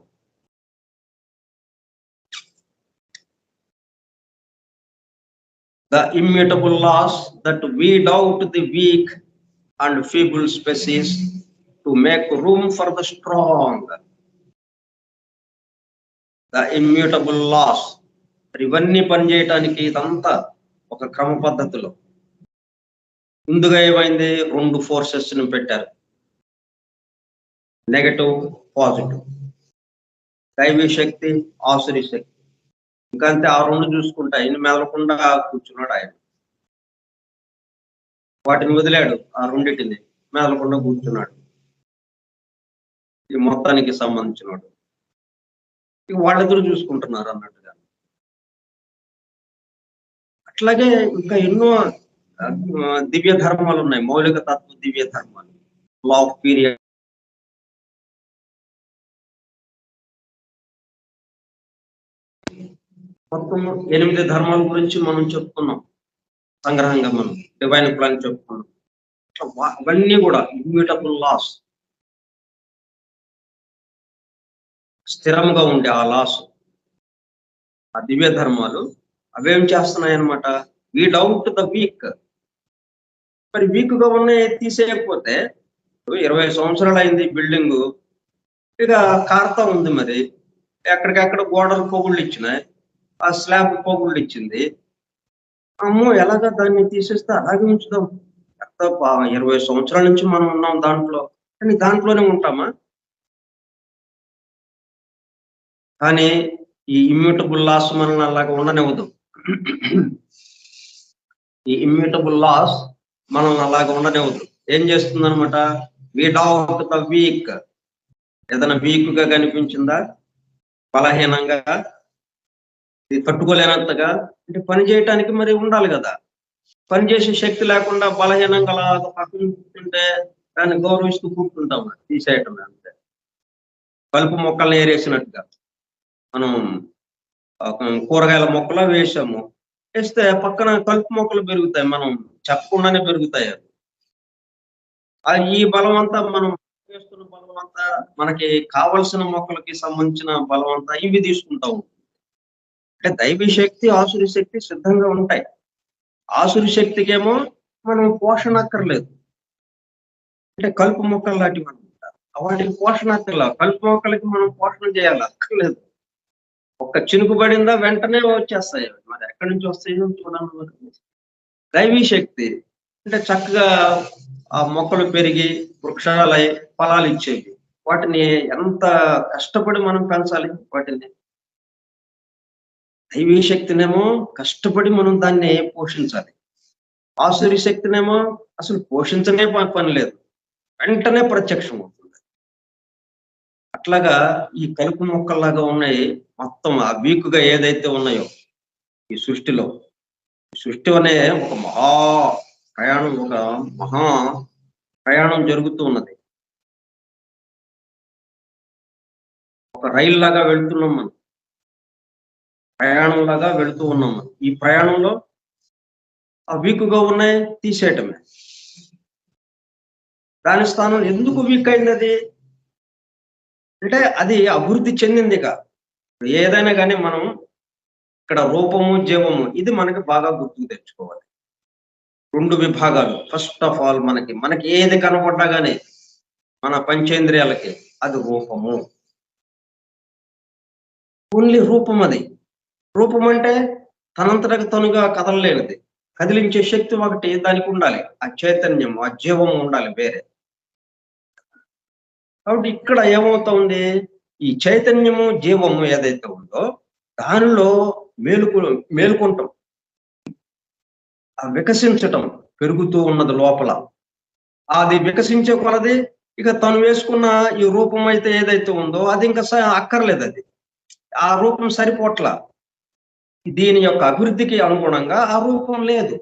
The immutable laws that weed out the weak and feeble species to make room for the strong. The immutable laws. ఇవన్నీ పనిచేయటానికి ఇదంతా ఒక క్రమ పద్ధతిలో. ముందుగా ఏమైంది, 2 ఫోర్సెస్ ని పెట్టారు, నెగటివ్ పాజిటివ్, దైవీ శక్తి, ఆసురీ శక్తి. ఇంకా అంతే, ఆ 2 చూసుకుంటా ఇన్ని మెదలకుండా కూర్చున్నాడు ఆయన. వాటిని వదిలాడు, ఆ 2టిని మెదలకుండా కూర్చున్నాడు. ఈ మొత్తానికి సంబంధించినవాడు వాళ్ళిద్దరూ చూసుకుంటున్నారు అన్నట్టుగా. అట్లాగే ఇంకా ఎన్నో దివ్య ధర్మాలు ఉన్నాయి, మౌలిక తత్వ దివ్య ధర్మాలు. లా ఆఫ్ పీరియడ్, మొత్తం 8 ధర్మాల గురించి మనం చెప్పుకున్నాం సంగ్రహంగా. మనం డివైన్ ప్లాన్ చెప్పుకున్నాం. అవన్నీ కూడా ఇమ్యూటబుల్ లాస్. స్థిరంగా ఉండే ఆ లాస్, ఆ దివ్య ధర్మాలు అవేం చేస్తున్నాయి అనమాట, వీడ్ అవుట్ ద వీక్. మరి వీక్ గా ఉన్నాయి తీసేయకపోతే 20 సంవత్సరాలు అయింది బిల్డింగ్, ఇక కారుతా ఉంది మరి, ఎక్కడికెక్కడ గోడలు పొగుళ్ళు ఇచ్చినాయి, ఆ స్లాబ్ పొగుళ్ళు ఇచ్చింది. అమ్మో ఎలాగా దాన్ని తీసేస్తే అలాగే ఉంచుదాం, 20 సంవత్సరాల నుంచి మనం ఉన్నాం దాంట్లో, కానీ దాంట్లోనే ఉంటామా? కానీ ఈ ఇమ్యూటబుల్ లాస్ మనల్ని అలాగా ఉండనివ్వదు. ఈ ఇమ్యూటబుల్ లాస్ మనల్ని అలాగా ఉండనివ్వదు. ఏం చేస్తుంది అనమాట, వీడ్ అవుట్ ద వీక్. ఏదైనా వీక్ గా కనిపించిందా, బలహీనంగా, ఇది తట్టుకోలేనంతగా, అంటే పని చేయటానికి మరి ఉండాలి కదా. పని చేసే శక్తి లేకుండా బలహీనంగా అలా పక్కన కూర్చుంటే దాన్ని గౌరవిస్తూ కూర్చుంటాం, తీసేయటం అంతే. కలుపు మొక్కల్ని ఏరేసినట్టుగా మనం కూరగాయల మొక్కలు వేసాము, వేస్తే పక్కన కలుపు మొక్కలు పెరుగుతాయి, మనం చెప్పకుండానే పెరుగుతాయి. ఈ బలం అంతా మనం చేస్తున్న బలం అంతా, మనకి కావలసిన మొక్కలకి సంబంధించిన బలం అంతా ఇవి తీసుకుంటాం. అంటే దైవీ శక్తి, ఆసురి శక్తి సిద్ధంగా ఉంటాయి. ఆసురి శక్తికేమో మనం పోషణ అక్కర్లేదు, అంటే కలుపు మొక్కలు లాంటివి అనమాట. వాటికి పోషణ అక్కర్లేదు, కలుపు మొక్కలకి మనం పోషణ చేయాలి, అక్కర్లేదు. ఒక్క చినుకు పడిందా వెంటనే వచ్చేస్తాయి, మరి ఎక్కడి నుంచి వస్తాయో చూడాలి. దైవీ శక్తి అంటే చక్కగా ఆ మొక్కలు పెరిగి వృక్షాలై ఫలాలు ఇచ్చేవి. వాటిని ఎంత కష్టపడి మనం పెంచాలి వాటిని. దైవీ శక్తినేమో కష్టపడి మనం దాన్ని పోషించాలి, ఆసురి శక్తినేమో అసలు పోషించనే పని లేదు, వెంటనే ప్రత్యక్షం అవుతుంది. అట్లాగా ఈ కలుపు మొక్కల్లాగా ఉన్నాయి మొత్తం ఆ వీకుగా ఏదైతే ఉన్నాయో ఈ సృష్టిలో. సృష్టి అనే ఒక ప్రయాణం, ఒక మహా ప్రయాణం జరుగుతూ ఉన్నది. ఒక రైలు లాగా వెళ్తున్నాం మనం, ప్రయాణం లాగా వెళుతూ ఉన్నాం మనం. ఈ ప్రయాణంలో ఆ వీకుగా ఉన్నాయి తీసేయటమే. దాని స్థానం ఎందుకు వీక్ అయింది అది అంటే, అది అభివృద్ధి చెందింది ఇక. ఏదైనా కానీ మనం ఇక్కడ రూపము జీవము ఇది మనకి బాగా గుర్తుకు తెచ్చుకోవాలి. 2 విభాగాలు. ఫస్ట్ ఆఫ్ ఆల్ మనకి ఏది కనపడ్డా గానీ మన పంచేంద్రియాలకి అది రూపము. ఓన్లీ రూపం అది. రూపం అంటే తనంతటకు తనుగా కదలలేనిది, కదిలించే శక్తి ఒకటి దానికి ఉండాలి, ఆ చైతన్యం, ఆ జీవము ఉండాలి వేరే. కాబట్టి ఇక్కడ ఏమవుతుంది, ఈ చైతన్యము జీవము ఏదైతే ఉందో దానిలో మేలుకుంటాం, ఆ వికసించటం పెరుగుతూ ఉన్నది లోపల. అది వికసించే కొలది ఇక తను వేసుకున్న ఈ రూపం అయితే ఏదైతే ఉందో అది ఇంకా అక్కర్లేదు, అది ఆ రూపం సరిపోట్ల. దీని యొక్క అభివృద్ధికి అనుగుణంగా ఆ రూపం లేదు.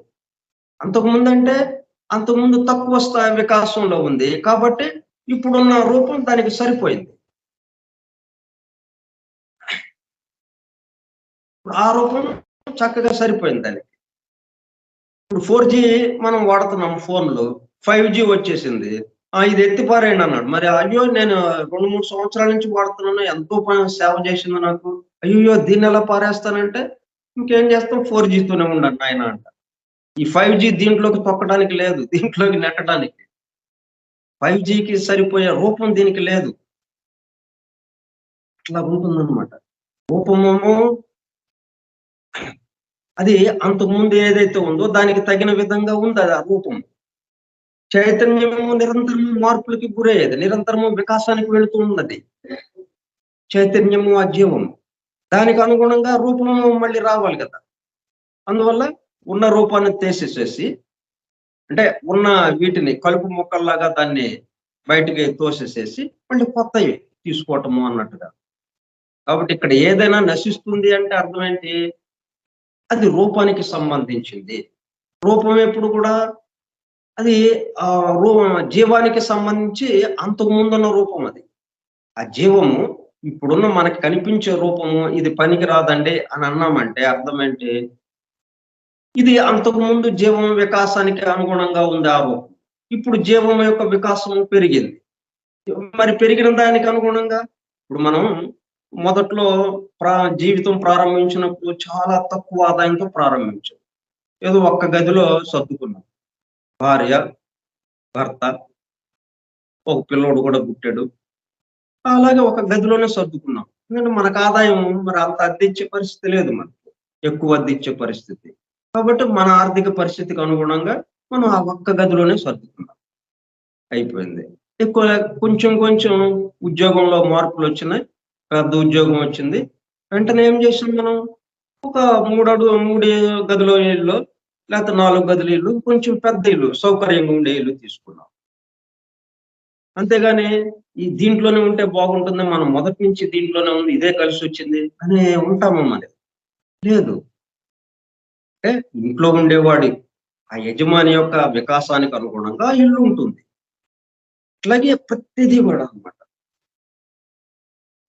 అంతకుముందు తక్కువ స్థాయి వికాసంలో ఉంది కాబట్టి ఇప్పుడున్న రూపం దానికి సరిపోయింది. ఆ రూపం చక్కగా సరిపోయింది దానికి. ఇప్పుడు 4G మనం వాడుతున్నాం ఫోన్లు, 5G వచ్చేసింది. ఇది ఎత్తిపారేయండి అన్నాడు. మరి అయ్యో నేను 2-3 సంవత్సరాల నుంచి వాడుతున్నాను, ఎంతో సేవ చేసింది నాకు, అయ్యో దీన్ని ఎలా పారేస్తానంటే ఇంకేం చేస్తాం, 4Gతోనే ఉండండి నాయన అంట. ఈ 5G దీంట్లోకి తొక్కడానికి లేదు, దీంట్లోకి నెట్టడానికి. 5Gకి సరిపోయే రూపం దీనికి లేదు. అట్లా ఉంటుందన్నమాట. రూపమేమో అది అంతకుముందు ఏదైతే ఉందో దానికి తగిన విధంగా ఉంది అది ఆ రూపం. చైతన్యము నిరంతరము మార్పులకి గురయ్యేది, నిరంతరము వికాసానికి వెళుతూ ఉన్నది చైతన్యము, ఆ జీవము. దానికి అనుగుణంగా రూపము మళ్ళీ రావాలి కదా. అందువల్ల ఉన్న రూపాన్ని తీసేసేసి, అంటే ఉన్న వీటిని కలుపు మొక్కల్లాగా దాన్ని బయటికి తోసేసేసి మళ్ళీ కొత్తవి తీసుకోవటము అన్నట్టుగా. కాబట్టి ఇక్కడ ఏదైనా నశిస్తుంది అంటే అర్థం ఏంటి, అది రూపానికి సంబంధించింది. రూపం ఎప్పుడు కూడా అది జీవానికి సంబంధించి అంతకు ముందున్న రూపం అది. ఆ జీవము ఇప్పుడున్న మనకి కనిపించే రూపము ఇది పనికి రాదండి అని అన్నామంటే అర్థం ఏంటి, ఇది అంతకు ముందు జీవం వికాసానికి అనుగుణంగా ఉంది ఆ రూపం. ఇప్పుడు జీవం యొక్క వికాసం పెరిగింది, మరి పెరిగిన దానికి అనుగుణంగా ఇప్పుడు మనం మొదట్లో జీవితం ప్రారంభించినప్పుడు చాలా తక్కువ ఆదాయంతో ప్రారంభించాం. ఏదో ఒక్క గదిలో సర్దుకున్నాం. భార్య, భర్త, ఒక పిల్లోడు కూడా పుట్టాడు. అలాగే ఒక గదిలోనే సర్దుకున్నాం. ఎందుకంటే మనకు ఆదాయం మరి అంత అద్దెచ్చే పరిస్థితి లేదు మనకి. ఎక్కువ అద్దెచ్చే పరిస్థితి. కాబట్టి మన ఆర్థిక పరిస్థితికి అనుగుణంగా మనం ఆ ఒక్క గదిలోనే సర్దుకున్నాం. అయిపోయింది. ఎక్కువ కొంచెం కొంచెం ఉద్యోగంలో మార్పులు వచ్చినాయి. పెద్ద ఉద్యోగం వచ్చింది. వెంటనే ఏం చేసాం మనం? ఒక 3 గదుల ఇల్లు, లేకపోతే 4 గదుల ఇల్లు, కొంచెం పెద్ద ఇల్లు, సౌకర్యంగా ఉండే ఇల్లు తీసుకున్నాం. అంతేగాని ఈ దీంట్లోనే ఉంటే బాగుంటుంది, మనం మొదటి నుంచి దీంట్లోనే ఉంది, ఇదే కలిసి వచ్చింది అని ఉంటామా మరి? లేదు. అంటే ఇంట్లో ఉండేవాడి ఆ యజమాని యొక్క వికాసానికి అనుగుణంగా ఇల్లు ఉంటుంది. అట్లాగే ప్రతిదీ కూడా అన్నమాట.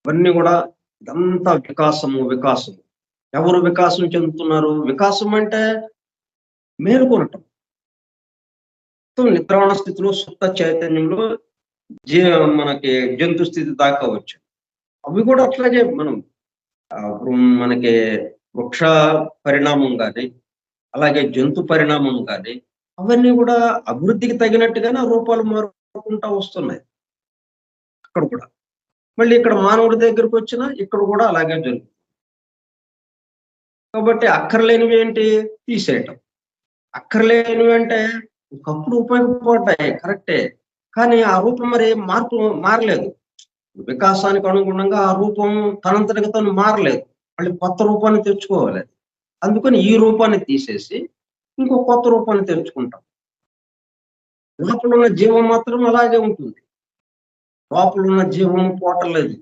ఇవన్నీ కూడా ఇదంతా వికాసము. ఎవరు వికాసం చెందుతున్నారు? వికాసం అంటే మేలుకొనటం. నిద్రాణ స్థితిలో సుప్త చైతన్యంలో మనకి జంతు స్థితి దాకా వచ్చాం. అవి కూడా అట్లాగే మనం మనకి వృక్ష పరిణామం కానీ, అలాగే జంతు పరిణామం కానీ, అవన్నీ కూడా అభివృద్ధికి తగినట్టుగానే రూపాలు మారుకుంటా వస్తున్నాయి. అక్కడ కూడా మళ్ళీ ఇక్కడ మానవుడి దగ్గరకు వచ్చినా ఇక్కడ కూడా అలాగే జరుగుతుంది. కాబట్టి అక్కర్లేనివి ఏంటి? తీసేయటం. అక్కర్లేనివి అంటే ఒకప్పుడు ఉపయోగపడ్డాయి, కరెక్టే. కానీ ఆ రూపం మరి మారలేదు. వికాసానికి అనుగుణంగా ఆ రూపం తనంతటికి తను మారలేదు. మళ్ళీ కొత్త రూపాన్ని తెచ్చుకోవాలి. అందుకని ఈ రూపాన్ని తీసేసి ఇంకో కొత్త రూపాన్ని తెచ్చుకుంటాం. లోపల ఉన్న జీవం మాత్రం అలాగే ఉంటుంది. లోపల ఉన్న జీవం పోవట్లేదు.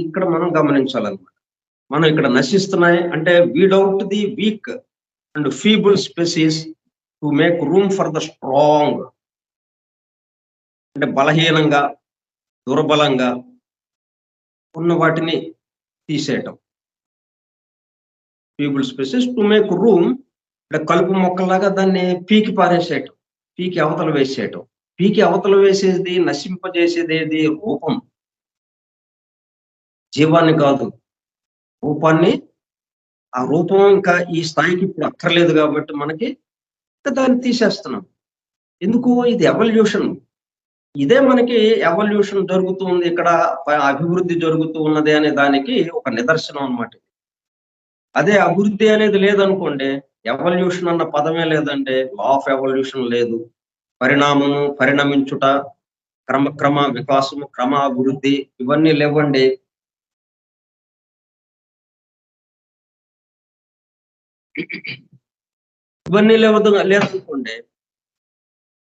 ఇక్కడ మనం గమనించాలన్నమాట. మనం ఇక్కడ నశిస్తున్నాయి అంటే weed out the weak and feeble species to make room for the strong. అంటే బలహీనంగా, దుర్బలంగా ఉన్న వాటిని తీసేయటం. Feeble species to make room, అంటే కలుపు మొక్కలాగా దాన్ని పీకి పారేసేయటం, పీకి అవతల వేసేయటం. పీకి అవతల వేసేది, నశింపజేసేది ఏది? రూపం. జీవాన్ని కాదు, రూపాన్ని. ఆ రూపం ఇంకా ఈ స్థాయికి ఇప్పుడు అక్కర్లేదు కాబట్టి మనకి దాన్ని తీసేస్తున్నాం. ఎందుకు? ఇది ఎవల్యూషన్. ఇదే మనకి ఎవల్యూషన్ జరుగుతూ ఉంది, ఇక్కడ అభివృద్ధి జరుగుతూ ఉన్నది అనే దానికి ఒక నిదర్శనం అన్నమాట. అదే అభివృద్ధి అనేది లేదనుకోండి, ఎవల్యూషన్ అన్న పదమే లేదంటే, లా ఆఫ్ ఎవల్యూషన్ లేదు, పరిణామము, పరిణమించుట, క్రమ వికాసము, క్రమ అభివృద్ధి, ఇవన్నీ లేవండి. ఇవన్నీ లేదనుకోండి,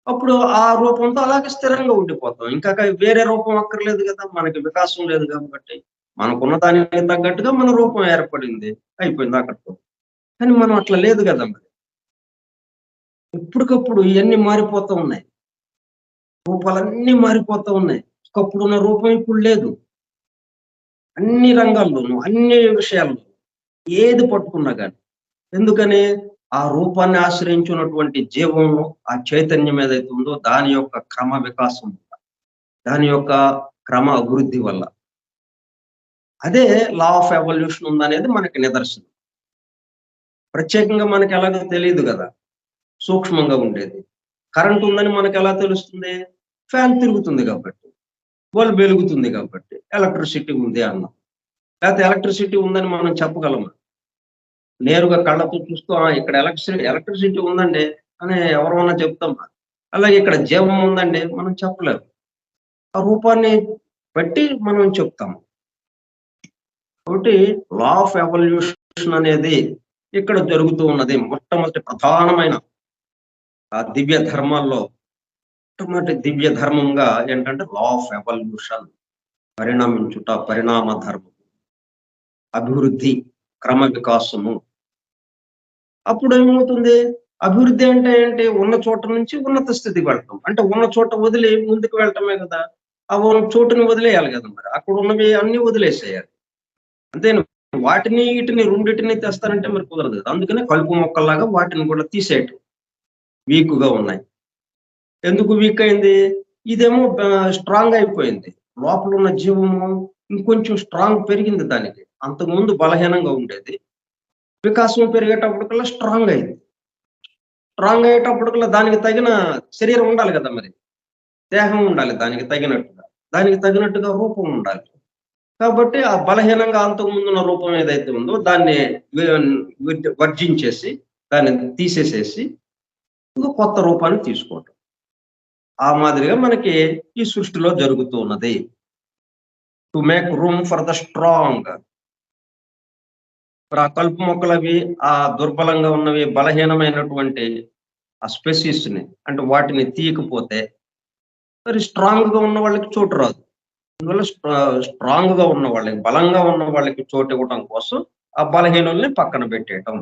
అప్పుడు ఆ రూపంతో అలాగే స్థిరంగా ఉండిపోతాం. ఇంకా వేరే రూపం అక్కర్లేదు కదా, మనకి వికాసం లేదు కాబట్టి. మనకున్న దానికి తగ్గట్టుగా మన రూపం ఏర్పడింది, అయిపోయింది అక్కడితో. కానీ మనం అట్లా లేదు కదా మరి. ఎప్పటికప్పుడు ఇవన్నీ మారిపోతూ ఉన్నాయి, రూపాలన్నీ మారిపోతూ ఉన్నాయి. ఒకప్పుడు ఉన్న రూపం ఇప్పుడు లేదు. అన్ని రంగాల్లోనూ, అన్ని విషయాల్లో ఏది పట్టుకున్నా కానీ. ఎందుకని? ఆ రూపాన్ని ఆశ్రయించున్నటువంటి జీవంలో ఆ చైతన్యం ఏదైతే ఉందో దాని యొక్క క్రమ వికాసం, దాని యొక్క క్రమ అభివృద్ధి వల్ల. అదే లా ఆఫ్ ఎవల్యూషన్ ఉందనేది మనకి నిదర్శనం. ప్రత్యేకంగా మనకి ఎలాగో తెలియదు కదా, సూక్ష్మంగా ఉండేది. కరెంట్ ఉందని మనకు ఎలా తెలుస్తుంది? ఫ్యాన్ తిరుగుతుంది కాబట్టి, బల్బ్ వెలుగుతుంది కాబట్టి ఎలక్ట్రిసిటీ ఉంది అన్నాం. లేకపోతే ఎలక్ట్రిసిటీ ఉందని మనం చెప్పగలమా? నేరుగా కళ్ళతో చూస్తూ ఇక్కడ ఎలక్ట్రిసిటీ ఉందండి అని ఎవరన్నా చెప్తామా? అలాగే ఇక్కడ జీవం ఉందండి మనం చెప్పలేము. ఆ రూపాన్ని బట్టి మనం చెప్తాము. కాబట్టి లా ఆఫ్ ఎవల్యూషన్ అనేది ఇక్కడ జరుగుతూ ఉన్నది. మొట్టమొదటి ప్రధానమైన ఆ దివ్య ధర్మాల్లో మొట్టమొదటి దివ్య ధర్మంగా ఏంటంటే లా ఆఫ్ ఎవల్యూషన్, పరిణమించుట, పరిణామ ధర్మం, అభివృద్ధి, క్రమ వికాసము. అప్పుడు ఏమవుతుంది? అభివృద్ధి అంటే ఏంటి? ఉన్న చోట నుంచి ఉన్నత స్థితికి వెళ్ళటం. అంటే ఉన్న చోట వదిలి ముందుకు వెళ్ళటమే కదా. ఆ ఉన్న చోటుని వదిలేయాలి కదా మరి. అక్కడ ఉన్నవి అన్ని వదిలేసేయాలి. అంతేను. వాటిని వీటిని రెండింటిని తెస్తానంటే మరి కుదరదు కదా. అందుకనే కలుపు మొక్కల్లాగా వాటిని కూడా తీసేయటం. వీక్గా ఉన్నాయి. ఎందుకు వీక్ అయింది? ఇదేమో స్ట్రాంగ్ అయిపోయింది. లోపల ఉన్న జీవము ఇంకొంచెం స్ట్రాంగ్ పెరిగింది దానికి. అంతకుముందు బలహీనంగా ఉండేది. వికాసం పెరిగేటప్పటికల్లా స్ట్రాంగ్ అయింది. స్ట్రాంగ్ అయ్యేటప్పటికల్లా దానికి తగిన శరీరం ఉండాలి కదా మరి. దేహం ఉండాలి దానికి తగినట్టుగా. దానికి తగినట్టుగా రూపం ఉండాలి. కాబట్టి ఆ బలహీనంగా అంతకుముందున్న రూపం ఏదైతే ఉందో దాన్ని వర్జించేసి, దాన్ని తీసేసేసి ఇంకో కొత్త రూపాన్ని తీసుకోవటం. ఆ మాదిరిగా మనకి ఈ సృష్టిలో జరుగుతూ ఉన్నది. To make room for the strong. ఆ కలుపు మొక్కలవి, ఆ దుర్బలంగా ఉన్నవి, బలహీనమైనటువంటి ఆ స్పెసిస్ ని, అంటే వాటిని తీయకపోతే మరి స్ట్రాంగ్ గా ఉన్న వాళ్ళకి చోటు రాదు. అందువల్ల స్ట్రాంగ్ గా ఉన్న వాళ్ళకి, బలంగా ఉన్న వాళ్ళకి చోటు ఇవ్వడం కోసం ఆ బలహీనుల్ని పక్కన పెట్టేయటం.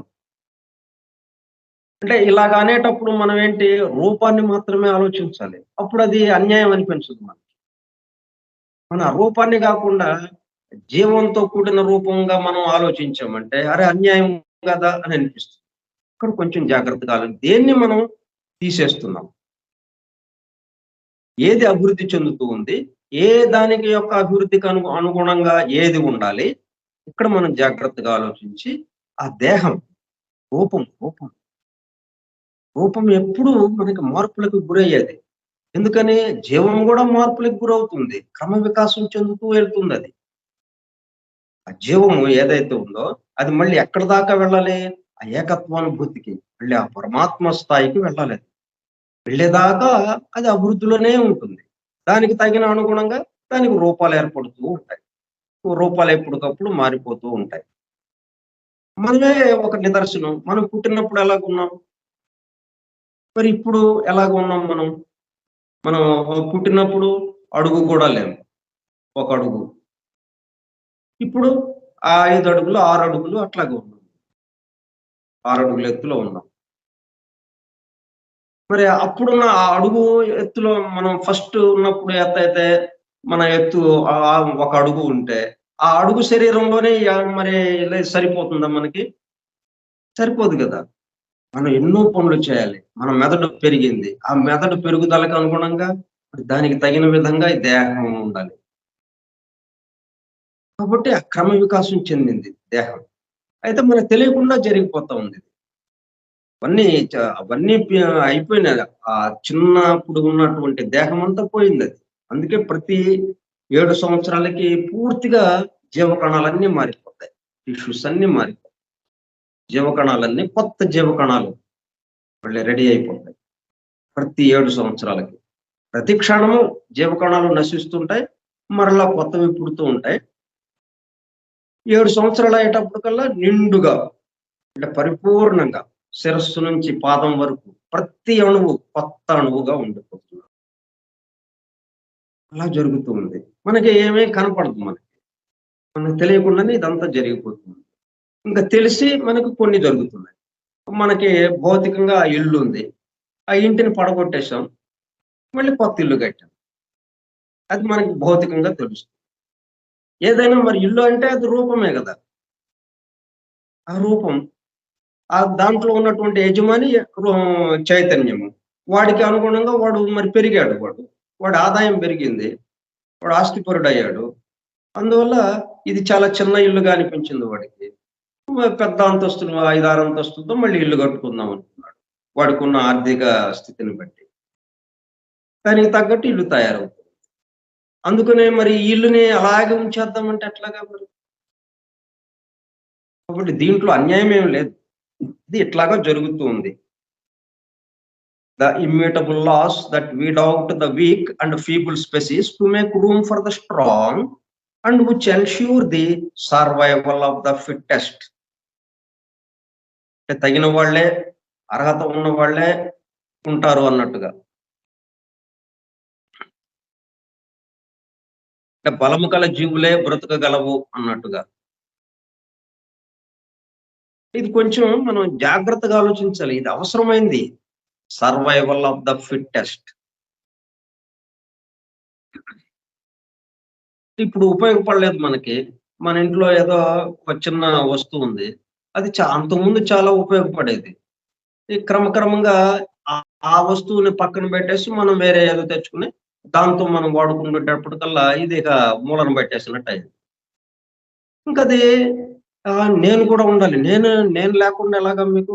అంటే ఇలాగ అనేటప్పుడు మనం ఏంటి, రూపాన్ని మాత్రమే ఆలోచించాలి. అప్పుడు అది అన్యాయం అనిపించదు మనకి. మన రూపాన్ని కాకుండా జీవంతో కూడిన రూపంగా మనం ఆలోచించామంటే అరే అన్యాయం కదా అని అనిపిస్తుంది. ఇక్కడ కొంచెం జాగ్రత్తగా దేన్ని మనం తీసేస్తున్నాం, ఏది అభివృద్ధి చెందుతూ ఉంది, ఏ దానికి యొక్క అభివృద్ధికి అనుగుణంగా ఏది ఉండాలి, ఇక్కడ మనం జాగ్రత్తగా ఆలోచించి ఆ దేహం రూపం రూపం రూపం ఎప్పుడు మనకి మార్పులకు గురయ్యేది. ఎందుకని జీవం కూడా మార్పులకు గురవుతుంది, క్రమ వికాసం చెందుతూ వెళ్తుంది. అది ఆ జీవము ఏదైతే ఉందో అది మళ్ళీ ఎక్కడ దాకా వెళ్ళాలి, ఆ ఏకత్వానుభూతికి, మళ్ళీ ఆ పరమాత్మ స్థాయికి వెళ్ళాలి. అది వెళ్ళేదాకా అది అభివృద్ధిలోనే ఉంటుంది. దానికి తగిన అనుగుణంగా దానికి రూపాలు ఏర్పడుతూ ఉంటాయి. రూపాలు ఎప్పటికప్పుడు మారిపోతూ ఉంటాయి. మనమే ఒక నిదర్శనం. మనం పుట్టినప్పుడు ఎలాగున్నాం, మరి ఇప్పుడు ఎలాగ ఉన్నాం మనం. మనం పుట్టినప్పుడు అడుగు కూడా లేము, ఒక అడుగు. ఇప్పుడు ఆ 5 అడుగులు 6 అడుగులు అట్లాగే ఉన్నాం, 6 అడుగుల ఎత్తులో ఉన్నాం. మరి అప్పుడున్న ఆ అడుగు ఎత్తులో మనం ఫస్ట్ ఉన్నప్పుడు అయితే మన ఎత్తు ఒక అడుగు ఉంటే ఆ అడుగు శరీరంలోనే మరి సరిపోతుందా మనకి? సరిపోదు కదా. మనం ఎన్నో పనులు చేయాలి. మన మెదడు పెరిగింది, ఆ మెదడు పెరుగుదలకు అనుగుణంగా దానికి తగిన విధంగా ఈ దేహం ఉండాలి. కాబట్టి ఆ క్రమ వికాసం చెందింది దేహం. అయితే మనకు తెలియకుండా జరిగిపోతా ఉంది. అవన్నీ అయిపోయినాయి. ఆ చిన్నప్పుడు ఉన్నటువంటి దేహం అంతా పోయింది అది. అందుకే ప్రతి 7 సంవత్సరాలకి పూర్తిగా జీవకణాలన్నీ మారిపోతాయి, టిష్యూస్ అన్ని మారిపోతాయి. జీవకణాలన్నీ కొత్త జీవకణాలు మళ్ళీ రెడీ అయిపోతాయి ప్రతి 7 సంవత్సరాలకి. ప్రతి క్షణము జీవకణాలు నశిస్తుంటాయి, మరలా కొత్తవి పుడుతూ ఉంటాయి. 7 సంవత్సరాలు అయ్యేటప్పటికల్లా నిండుగా, అంటే పరిపూర్ణంగా శిరస్సు నుంచి పాదం వరకు ప్రతి అణువు కొత్త అణువుగా ఉండిపోతుంది. అలా జరుగుతూ ఉంది. మనకి ఏమీ కనపడదు, మనకు తెలియకుండానే ఇదంతా జరిగిపోతుంది. ఇంకా తెలిసి మనకు కొన్ని జరుగుతున్నాయి. మనకి భౌతికంగా ఇల్లు ఉంది, ఆ ఇంటిని పడగొట్టేశాం, మళ్ళీ కొత్త ఇల్లు కట్టాం. అది మనకి భౌతికంగా తెలుస్తుంది. ఏదైనా మరి ఇల్లు అంటే అది రూపమే కదా. ఆ రూపం, ఆ దాంట్లో ఉన్నటువంటి యజమాని చైతన్యము, వాడికి అనుగుణంగా వాడు మరి పెరిగాడు. వాడి ఆదాయం పెరిగింది, వాడు ఆస్తిపరుడు అయ్యాడు. అందువల్ల ఇది చాలా చిన్న ఇల్లుగా అనిపించింది వాడికి. పెద్ద అంతస్తులు 5-6 అంతస్తులతో మళ్ళీ ఇల్లు కట్టుకుందాం అనుకున్నాడు, వాడికి ఉన్న ఆర్థిక స్థితిని బట్టి. దానికి తగ్గట్టు ఇల్లు తయారవుతుంది. అందుకనే మరి ఇల్లుని అలాగే ఉంచేద్దామంటే ఎట్లాగా మరి. కాబట్టి దీంట్లో అన్యాయం ఏం లేదు, ఇది ఇట్లాగా జరుగుతూ ఉంది. The immutable laws that weed out the weak and feeble species to make room for the strong and which ensure the survival of the fittest. తగిన వాళ్లే, అర్హత ఉన్న వాళ్లే ఉంటారు అన్నట్టుగా. బలము కల జీవులే బ్రతకగలవు అన్నట్టుగా. ఇది కొంచెం మనం జాగ్రత్తగా ఆలోచించాలి, ఇది అవసరమైంది. Survival of the fittest. ఇప్పుడు ఉపయోగపడలేదు మనకి. మన ఇంట్లో ఏదో ఒక చిన్న వస్తువు ఉంది, అది అంతకుముందు చాలా ఉపయోగపడేది. ఈ క్రమక్రమంగా ఆ వస్తువుని పక్కన పెట్టేసి మనం వేరే ఏదో తెచ్చుకుని దాంతో మనం వాడుకునేటప్పటికల్లా ఇది ఇక మూలను పెట్టేసినట్టు అయింది. ఇంకా అది నేను కూడా ఉండాలి, నేను లేకుండా ఎలాగా మీకు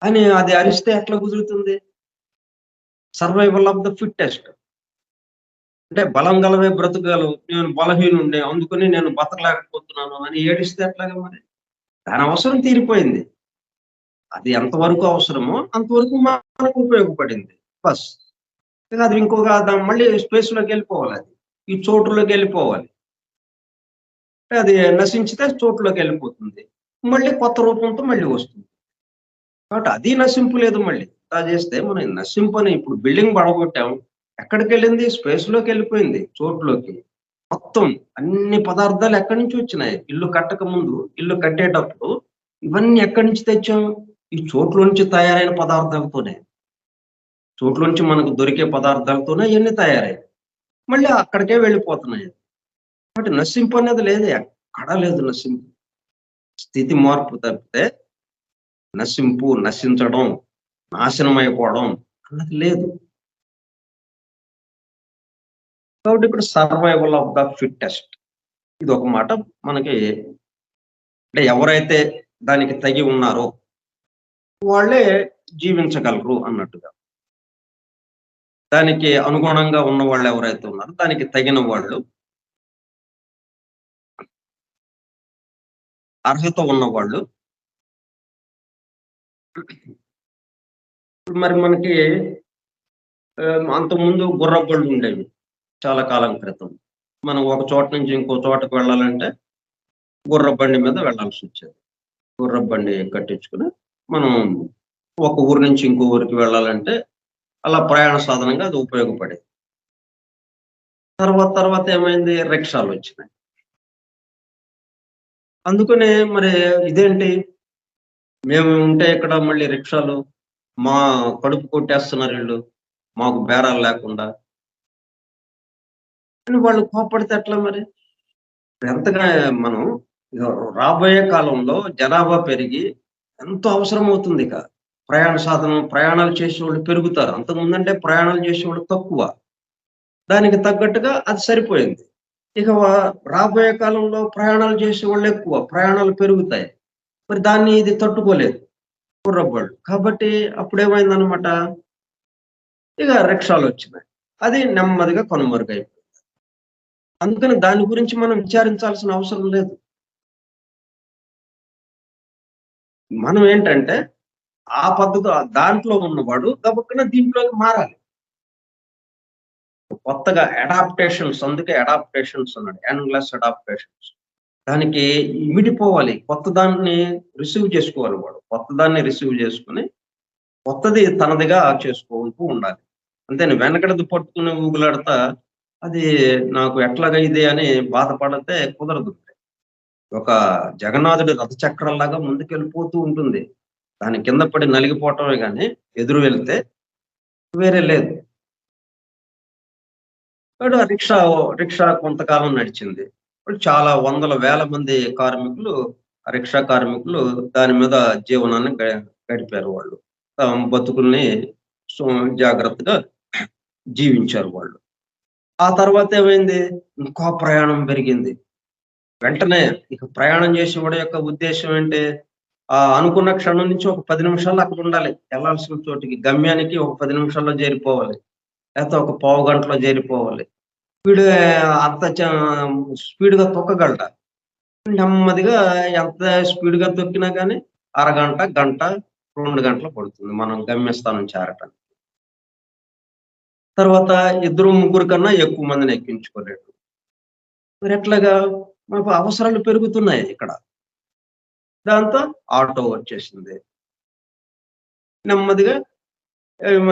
అని అది అరిస్తే ఎట్లా కుదురుతుంది? Survival of the fittest. అంటే బలం గలవే బ్రతకగలవు, నేను బలహీనుండే అందుకని నేను బతకలేకపోతున్నాను అని ఏడిస్తే ఎట్లాగా మరి? దాని అవసరం తీరిపోయింది. అది ఎంతవరకు అవసరమో అంతవరకు మనకు ఉపయోగపడింది. బస్. ఇక అది ఇంకొక మళ్ళీ స్పేస్ లోకి వెళ్ళిపోవాలి, అది ఈ చోటులోకి వెళ్ళిపోవాలి. అది నశించితే చోటులోకి వెళ్ళిపోతుంది, మళ్ళీ కొత్త రూపంతో మళ్ళీ వస్తుంది. కాబట్టి అది నశింపు లేదు. మళ్ళీ అలా చేస్తే మనం నశింపు అని ఇప్పుడు బిల్డింగ్ పడగొట్టాం, ఎక్కడికి వెళ్ళింది? స్పేస్ లోకి వెళ్ళిపోయింది, చోటులోకి. మొత్తం అన్ని పదార్థాలు ఎక్కడి నుంచి వచ్చినాయి? ఇల్లు కట్టక ముందు, ఇల్లు కట్టేటప్పుడు ఇవన్నీ ఎక్కడి నుంచి తెచ్చాం? ఈ చోట్ల నుంచి తయారైన పదార్థాలతోనే, చోట్ల నుంచి మనకు దొరికే పదార్థాలతోనే ఇవన్నీ తయారయ్యాయి, మళ్ళీ అక్కడికే వెళ్ళిపోతున్నాయి. కాబట్టి నశింపు అనేది లేదు, ఎక్కడా లేదు నశింపు. స్థితి మార్పు తప్పితే నశింపు, నశించడం, నాశనం అయిపోవడం అన్నది లేదు. కాబట్టి ఇక్కడ సర్వైవల్ ఆఫ్ ద ఫిట్టెస్ట్, ఇది ఒక మాట మనకి. అంటే ఎవరైతే దానికి తగి ఉన్నారో వాళ్ళే జీవించగలరు అన్నట్టుగా. దానికి అనుగుణంగా ఉన్న వాళ్ళు ఎవరైతే ఉన్నారో, దానికి తగిన వాళ్ళు, అర్హత ఉన్నవాళ్ళు. మరి మనకి అంతకుముందు గుర్రబళ్ళు ఉండేవి చాలా కాలం క్రితం. మనం ఒక చోట నుంచి ఇంకో చోటకు వెళ్ళాలంటే గుర్రబండి మీద వెళ్ళాల్సి వచ్చేది. గుర్రబండి కట్టించుకుని మనం ఒక ఊరు నుంచి ఇంకో ఊరికి వెళ్ళాలంటే అలా ప్రయాణ సాధనంగా అది ఉపయోగపడేది. తర్వాత ఏమైంది? రిక్షాలు వచ్చినాయి. అందుకనే మరి ఇదేంటి, మేము ఉంటే ఇక్కడ మళ్ళీ రిక్షాలు, మా కడుపు కొట్టేస్తున్నారు వీళ్ళు, మాకు బేరాలు లేకుండా అని వాళ్ళు కోప్పడితే ఎట్లా మరి? ఎంతగా మనం రాబోయే కాలంలో జనాభా పెరిగి ఎంతో అవసరం అవుతుంది. ఇక ప్రయాణ సాధనం, ప్రయాణాలు చేసేవాళ్ళు పెరుగుతారు. అంతకుముందంటే ప్రయాణాలు చేసేవాళ్ళు తక్కువ, దానికి తగ్గట్టుగా అది సరిపోయింది. ఇక రాబోయే కాలంలో ప్రయాణాలు చేసేవాళ్ళు ఎక్కువ, ప్రయాణాలు పెరుగుతాయి. మరి దాన్ని ఇది తట్టుకోలేదు కుర్రబళ్ళు. కాబట్టి అప్పుడేమైందనమాట, ఇక రిక్షాలు వచ్చినాయి. అది నెమ్మదిగా కనుమరుగైపోయింది. అందుకని దాని గురించి మనం విచారించాల్సిన అవసరం లేదు. మనం ఏంటంటే ఆ పద్ధతి దాంట్లో ఉన్నవాడు గబుక్కున దీంట్లోకి మారాలి. కొత్తగా అడాప్టేషన్స్, అందుకే అడాప్టేషన్స్ అన్నాడు, ఎండ్లెస్ అడాప్టేషన్స్. దానికి ఇమిడిపోవాలి, కొత్త దాన్ని రిసీవ్ చేసుకోవాలి వాడు. కొత్త దాన్ని రిసీవ్ చేసుకుని కొత్తది తనదిగా చేసుకుంటూ ఉండాలి. అంతేని వెనకడది పట్టుకుని ఊగులాడతా అది నాకు ఎట్లాగా ఇది అని బాధపడితే కుదరదు. ఒక జగన్నాథుడి రథచక్రంలాగా ముందుకెళ్ళిపోతూ ఉంటుంది. దాని కింద పడి నలిగిపోవటమే కానీ ఎదురు వెళ్తే వేరే లేదు. ఆ రిక్షా కొంతకాలం నడిచింది. ఇప్పుడు చాలా వందల వేల మంది కార్మికులు, రిక్షా కార్మికులు దాని మీద జీవనాన్ని గడిపారు వాళ్ళు. బతుకుల్ని జాగ్రత్తగా జీవించారు వాళ్ళు. ఆ తర్వాత ఏమైంది? ఇంకో ప్రయాణం పెరిగింది. వెంటనే ఇక ప్రయాణం చేసేవాడి యొక్క ఉద్దేశం ఏంటి? అనుకున్న క్షణం నుంచి ఒక 10 నిమిషాల్లో అక్కడ ఉండాలి. వెళ్ళాల్సిన చోటికి, గమ్యానికి ఒక 10 నిమిషాల్లో చేరిపోవాలి, లేకపోతే ఒక పావు గంటలో చేరిపోవాలి. వీడు అంత స్పీడ్‌గా తొక్కగలట. నెమ్మదిగా ఎంత స్పీడ్‌గా తొక్కినా గానీ అరగంట, గంట, 2 గంటలు పడుతుంది మనం గమ్యస్థానం చేరటానికి. తర్వాత ఇద్దరు, ముగ్గురు కన్నా ఎక్కువ మందిని ఎక్కించుకోలేడు. మరి ఎట్లాగా? మనకు అవసరాలు పెరుగుతున్నాయి ఇక్కడ. దాంతో ఆటో వచ్చేసింది. నెమ్మదిగా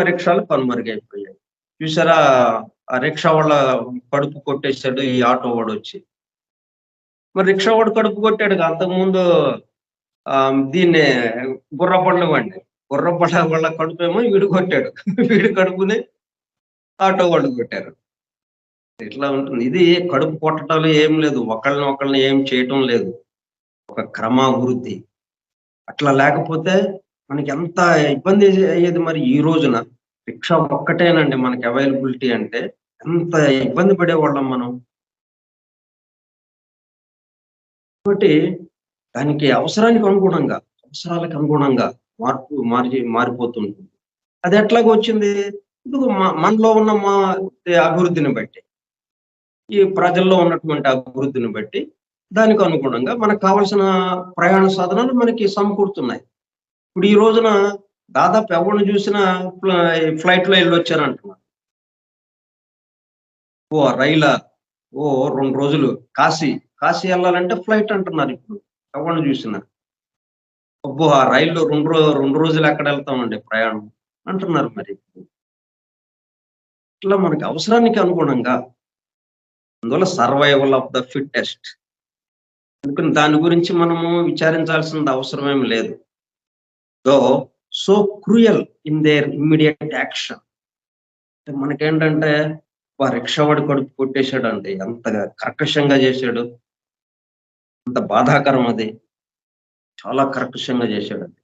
రిక్షాలు కనుమరుగైపోయాయి. చూసారా, ఆ రిక్షా వాళ్ళ కడుపు కొట్టేశాడు ఈ ఆటో వాడు వచ్చి. మరి రిక్షా వాడు కడుపు కొట్టాడు. అంతకుముందు దీన్ని గుర్రబండ్ల వాడిని, గుర్రబండ్ల వాళ్ళ కడుపేమో వీడు కొట్టాడు. వీడి కడుపుని ఆటో వాళ్ళు కొట్టారు. ఇట్లా ఉంటుంది. ఇది కడుపు కొట్టడాలు ఏం లేదు, ఒకళ్ళని ఏం చేయటం లేదు, ఒక క్రమాభివృద్ధి. అట్లా లేకపోతే మనకి ఎంత ఇబ్బంది అయ్యేది. మరి ఈ రోజున రిక్షా ఒక్కటేనండి మనకి అవైలబిలిటీ అంటే ఎంత ఇబ్బంది పడేవాళ్ళం మనం. కాబట్టి దానికి అవసరాలకు అనుగుణంగా మారిపోతుంటుంది. అది ఎట్లాగ వచ్చింది? ఇప్పుడు మనలో ఉన్న అభివృద్ధిని బట్టి, ఈ ప్రజల్లో ఉన్నటువంటి అభివృద్ధిని బట్టి దానికి అనుగుణంగా మనకు కావాల్సిన ప్రయాణ సాధనాలు మనకి సమకూరుతున్నాయి. ఇప్పుడు ఈ రోజున దాదాపు ఎవరిని చూసినా ఫ్లైట్లో వెళ్ళొచ్చారంటున్నారు. రైలా 2 రోజులు కాశీ వెళ్ళాలంటే ఫ్లైట్ అంటున్నారు. ఇప్పుడు ఎవరిని చూసినా ఆ రైల్లో 2 రోజులు ఎక్కడ వెళ్తామండి ప్రయాణం అంటున్నారు. మరి ఇట్లా మనకి అవసరానికి అనుగుణంగా, అందువల్ల సర్వైవల్ ఆఫ్ ద ఫిట్టెస్ట్. అందుకని దాని గురించి మనము విచారించాల్సిన అవసరం ఏమి లేదు. దో so cruel in their immediate action. మనకేంటంటే రిక్షావాడి కడుపు కొట్టేశాడండి, అంతగా కర్కశంగా చేశాడు, అంత బాధాకరం. అది చాలా కర్కశంగా చేశాడండి.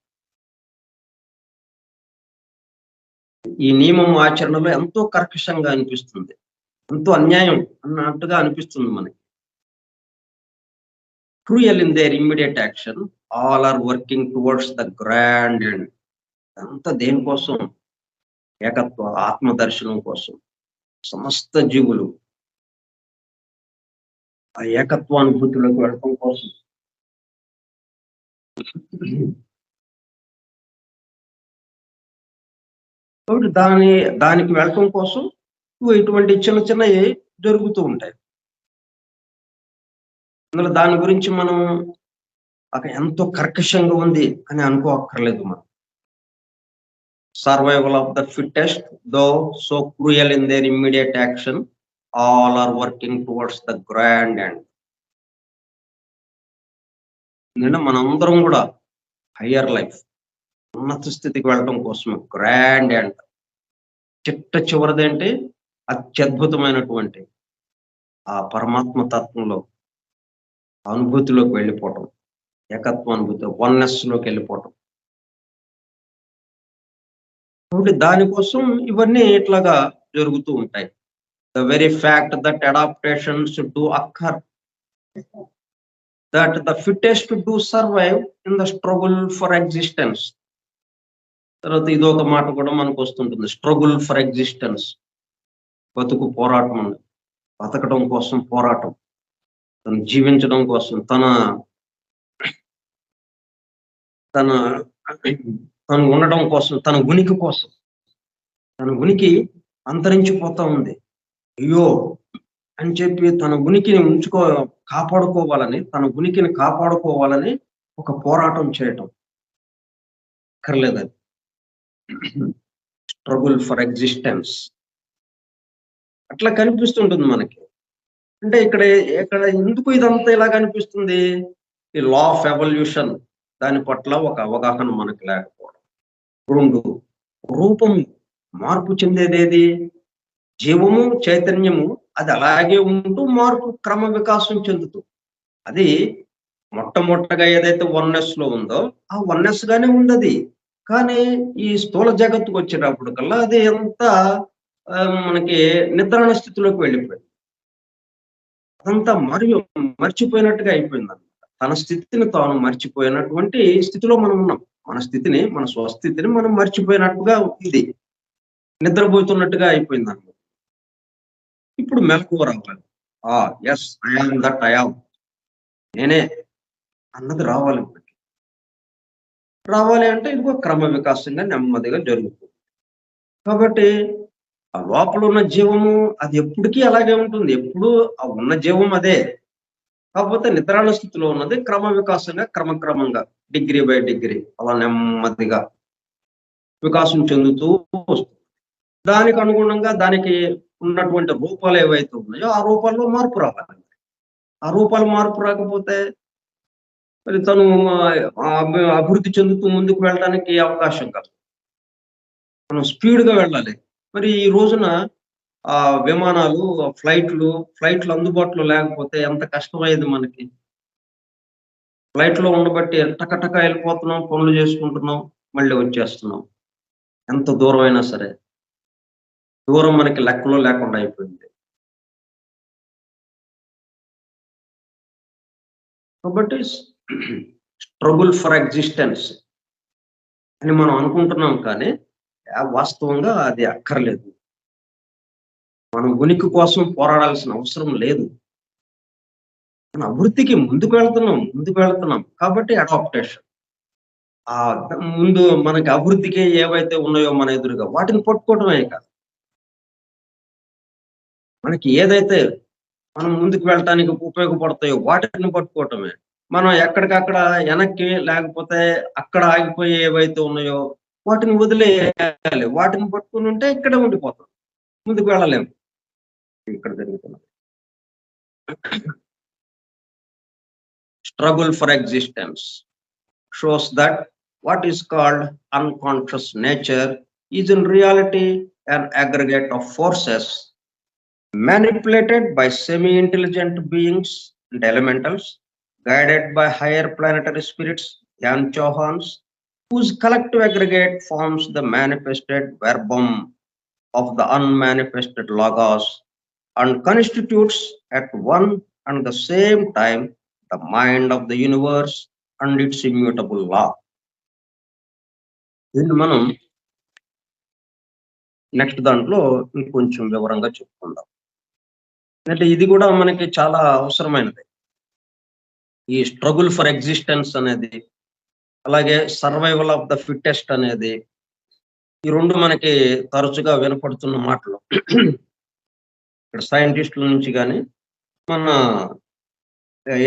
ఈ నియమం ఆచరణలో ఎంతో కర్కశంగా అనిపిస్తుంది, ఎంతో అన్యాయం అన్నట్టుగా అనిపిస్తుంది మనకి. Cruel in their immediate action, all are working towards the grand end. అంతా దేనికోసం? ఏకత్వ ఆత్మదర్శనం కోసం. సమస్త జీవులు ఆ ఏకత్వానుభూతిలోకి వెళ్ళటం కోసం. కాబట్టి దానికి వెళ్ళటం కోసం ఇటువంటి చిన్న చిన్నవి జరుగుతూ ఉంటాయి. అందులో దాని గురించి మనం అక్కడ ఎంతో కర్కశంగా ఉంది అని అనుకోక్కర్లేదు. మనం survival of the fittest, though so cruel in their immediate action, all are working towards the grand end. ఎందుకంటే మనందరం కూడా హయ్యర్ లైఫ్, ఉన్నత స్థితికి వెళ్ళడం కోసం గ్రాండ్ ఎండ్, చివరిదేంటి? అత్యద్భుతమైనటువంటి ఆ పరమాత్మ తత్వంలో అనుభూతిలోకి వెళ్ళిపోవటం, ఏకత్వ అనుభూతి, వన్నెస్ లోకి వెళ్ళిపోవటం. కాబట్టి దానికోసం ఇవన్నీ ఇట్లాగా జరుగుతూ ఉంటాయి. The very fact that adaptation should do occur, that the fittest do survive in the struggle for existence. తర్వాత ఇదొక మాట కూడా మనకు వస్తుంటుంది, స్ట్రగుల్ ఫర్ ఎగ్జిస్టెన్స్. బతుకు పోరాటం ఉంది, బతకడం కోసం పోరాటం, తను జీవించడం కోసం, తను ఉండడం కోసం, తన ఉనికి కోసం. తన ఉనికి అంతరించిపోతా ఉంది, అయ్యో అని చెప్పి తన ఉనికిని కాపాడుకోవాలని ఒక పోరాటం చేయటం అక్కర్లేదు. అది స్ట్రగుల్ ఫర్ ఎగ్జిస్టెన్స్ అట్లా కనిపిస్తుంటుంది మనకి. అంటే ఇక్కడ ఎందుకు ఇదంతా ఇలా కనిపిస్తుంది? ఈ లా ఆఫ్ ఎవల్యూషన్ దాని పట్ల ఒక అవగాహన మనకు లేకపోవడం. 2, రూపం మార్పు చెందేదేది? జీవము, చైతన్యము అది అలాగే ఉంటూ క్రమ వికాసం చెందుతూ, అది మొట్టమొదటగా ఏదైతే వన్నెస్ లో ఉందో ఆ వన్నెస్ గానే ఉంది. కానీ ఈ స్థూల జగత్తుకు వచ్చేటప్పుడు కల్లా అది ఎంత మనకి నిద్రాణ స్థితిలోకి వెళ్ళిపోయింది. అదంతా మర్చిపోయినట్టుగా అయిపోయింది అనమాట. తన స్థితిని తాను మర్చిపోయినటువంటి స్థితిలో మనం ఉన్నాం. మన స్వస్థితిని మనం మర్చిపోయినట్టుగా ఉంది, నిద్రపోతున్నట్టుగా అయిపోయింది అనమాట. ఇప్పుడు మెలకువ రావాలి. Yes, I am that I am, నేనే అన్నది రావాలి. అంటే ఇదిగో క్రమ వికాసంగా నెమ్మదిగా జరుగుతుంది. కాబట్టి ఆ లోపల ఉన్న జీవము అది ఎప్పటికీ అలాగే ఉంటుంది, ఎప్పుడు ఆ ఉన్న జీవం అదే. కాకపోతే నిద్రాణ స్థితిలో ఉన్నది క్రమ వికాసంగా, క్రమక్రమంగా, డిగ్రీ బై డిగ్రీ అలా నెమ్మదిగా వికాసం చెందుతూ వస్తుంది. దానికి అనుగుణంగా దానికి ఉన్నటువంటి రూపాలు ఏవైతే ఉన్నాయో ఆ రూపాల్లో మార్పు రావాలి. ఆ రూపాలు మార్పు రాకపోతే మరి తను అభివృద్ధి చెందుతూ ముందుకు వెళ్ళడానికి అవకాశం కాదు. మనం స్పీడ్గా వెళ్ళాలి. మరి ఈ రోజున ఆ విమానాలు, ఫ్లైట్లు అందుబాటులో లేకపోతే ఎంత కష్టమయ్యేది మనకి. ఫ్లైట్లో ఉండబట్టి టకటక వెళ్ళిపోతున్నాం, పనులు చేసుకుంటున్నాం, మళ్ళీ వచ్చేస్తున్నాం. ఎంత దూరం అయినా సరే దూరం మనకి లెక్కలో లేకుండా అయిపోయింది. కాబట్టి స్ట్రగుల్ ఫర్ ఎగ్జిస్టెన్స్ అని మనం అనుకుంటున్నాం, కానీ వాస్తవంగా అది అక్కర్లేదు. మనం ఉనికి కోసం పోరాడాల్సిన అవసరం లేదు. మన అభివృద్ధికి ముందుకు వెళ్తున్నాం కాబట్టి అడాప్టేషన్. ఆ ముందు మనకి అభివృద్ధికి ఏవైతే ఉన్నాయో మన ఎదురుగా వాటిని పట్టుకోవడమే కాదు, మనకి ఏదైతే మనం ముందుకు వెళ్ళటానికి ఉపయోగపడతాయో వాటిని పట్టుకోవటమే. మనం ఎక్కడికక్కడ వెనక్కి లేకపోతే అక్కడ ఆగిపోయి ఏవైతే ఉన్నాయో వాటిని వదిలేయాలి. వాటిని పట్టుకుని ఉంటే ఇక్కడే ఉండిపోతాం, ముందుకు వెళ్ళలేము. ఇక్కడ జరుగుతున్నది struggle for existence shows that what is called unconscious nature is in reality an aggregate of forces manipulated by semi-intelligent beings and elementals, guided by higher planetary spirits, Jan Chauhans, whose collective aggregate forms the manifested verbum of the unmanifested logos and constitutes at one and the same time the mind of the universe and its immutable law. దీన్ని మనం నెక్స్ట్ దాంట్లో ఇంకొంచెం వివరంగా చెప్పుకుందాం. అంటే ఇది కూడా మనకి చాలా అవసరమైనది, ఈ స్ట్రగుల్ ఫర్ ఎగ్జిస్టెన్స్ అనేది, అలాగే సర్వైవల్ ఆఫ్ ద ఫిట్టెస్ట్ అనేది. ఈ రెండు మనకి తరచుగా వినపడుతున్న మాటలు ఇక్కడ సైంటిస్టుల నుంచి కానీ మన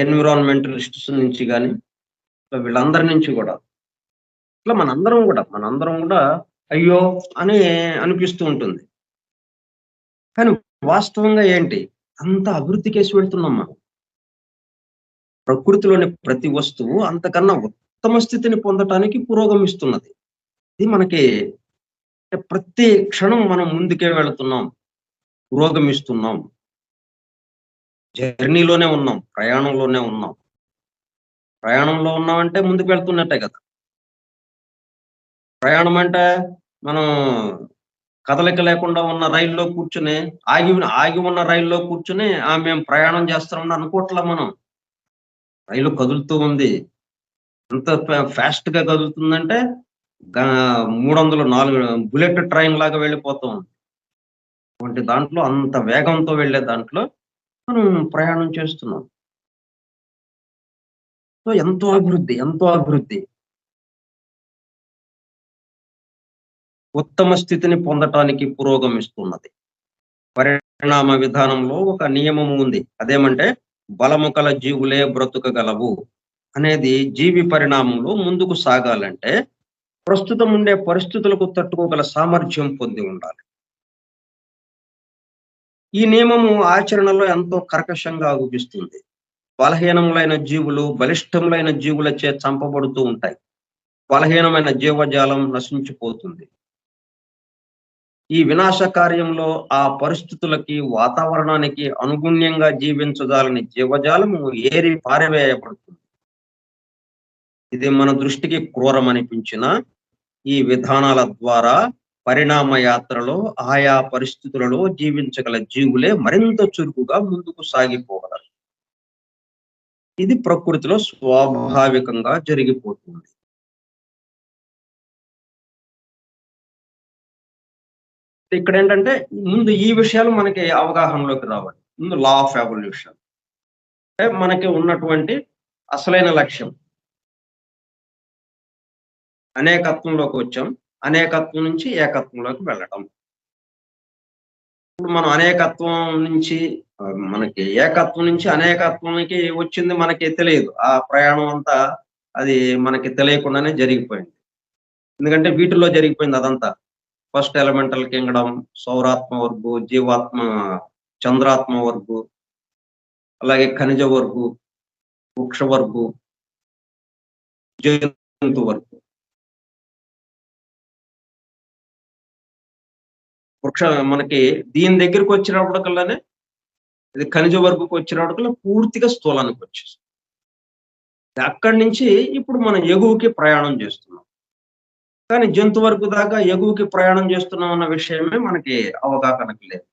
ఎన్విరాన్మెంటలిస్ట్స్ నుంచి కానీ వీళ్ళందరి నుంచి కూడా ఇట్లా మనందరం కూడా అయ్యో అని అనిపిస్తూ ఉంటుంది. కానీ వాస్తవంగా ఏంటి, అంత అభివృద్ధి కేసి వెళ్తున్నాం మనం. ప్రకృతిలోని ప్రతి వస్తువు అంతకన్నా ఉత్తమ స్థితిని పొందటానికి పురోగమిస్తున్నది. ఇది మనకి ప్రతి క్షణం మనం ముందుకే వెళుతున్నాం, పురోగమిస్తున్నాం, జర్నీలోనే ఉన్నాం, ప్రయాణంలోనే ఉన్నాం. ప్రయాణంలో ఉన్నామంటే ముందుకు వెళ్తున్నట్టే కదా. ప్రయాణం అంటే మనం కదలిక లేకుండా ఉన్న రైల్లో కూర్చుని ఆగి ఉన్న రైల్లో కూర్చుని మేము ప్రయాణం చేస్తున్నాం అనుకోవట్లా. మనం రైలు కదులుతూ ఉంది, ఎంత ఫాస్ట్ గా కదులుతుందంటే 304 బుల్లెట్ ట్రైన్ లాగా వెళ్ళిపోతాం. అటువంటి దాంట్లో అంత వేగంతో వెళ్ళే దాంట్లో మనం ప్రయాణం చేస్తున్నాం. సో ఎంతో అభివృద్ధి ఉత్తమ స్థితిని పొందటానికి పురోగమిస్తున్నది. పరిణామ విధానంలో ఒక నియమం ఉంది, అదేమంటే బలము కల జీవులే బ్రతుకగలవు అనేది. జీవి పరిణామంలో ముందుకు సాగాలంటే ప్రస్తుతం ఉండే పరిస్థితులకు తట్టుకోగల సామర్థ్యం పొంది ఉండాలి. ఈ నియమము ఆచరణలో ఎంతో కర్కశంగా అగుపిస్తుంది. బలహీనములైన జీవులు బలిష్టములైన జీవులచే చంపబడుతూ ఉంటాయి. బలహీనమైన జీవజాలం నశించిపోతుంది. ఈ వినాశ కార్యంలో ఆ పరిస్థితులకి వాతావరణానికి అనుగుణ్యంగా జీవించజాలని జీవజాలము ఏరి పారివేయబడుతుంది. ఇది మన దృష్టికి క్రూరం అనిపించిన ఈ విధానాల ద్వారా పరిణామ యాత్రలో ఆయా పరిస్థితులలో జీవించగల జీవులే మరింత చురుకుగా ముందుకు సాగిపోగలరు. ఇది ప్రకృతిలో స్వాభావికంగా జరిగిపోతుంది. ఇక్కడ ఏంటంటే ముందు ఈ విషయాలు మనకి అవగాహనలోకి రావాలి. ముందు లా ఆఫ్ ఎవల్యూషన్ అంటే మనకి ఉన్నటువంటి అసలైన లక్ష్యం. అనేకత్వంలోకి వచ్చాం, అనేకత్వం నుంచి ఏకత్వంలోకి వెళ్ళడం. ఇప్పుడు మనం అనేకత్వం నుంచి మనకి ఏకత్వం నుంచి అనేకత్వానికి వచ్చింది మనకి తెలియదు. ఆ ప్రయాణం అంతా అది మనకి తెలియకుండానే జరిగిపోయింది. ఎందుకంటే వీటిల్లో జరిగిపోయింది అదంతా. ఫస్ట్ ఎలిమెంటల్ కింగ్డమ్, సౌరాత్మ వర్గు, జీవాత్మ చంద్రాత్మ వర్గు, అలాగే ఖనిజ వర్గు, వృక్ష వర్గు, జంతు వర్గు. మనకి దీని దగ్గరికి వచ్చినప్పటికల్లానే ఇది ఖనిజ వర్గకు వచ్చినప్పటికల్లా పూర్తిగా స్థూలానికి వచ్చేసి అక్కడి నుంచి ఇప్పుడు మనం ఎగువకి ప్రయాణం చేస్తున్నాం. కానీ జంతు వర్గు దాకా ఎగువకి ప్రయాణం చేస్తున్నాం అన్న విషయమే మనకి అవగాహనకి లేదు.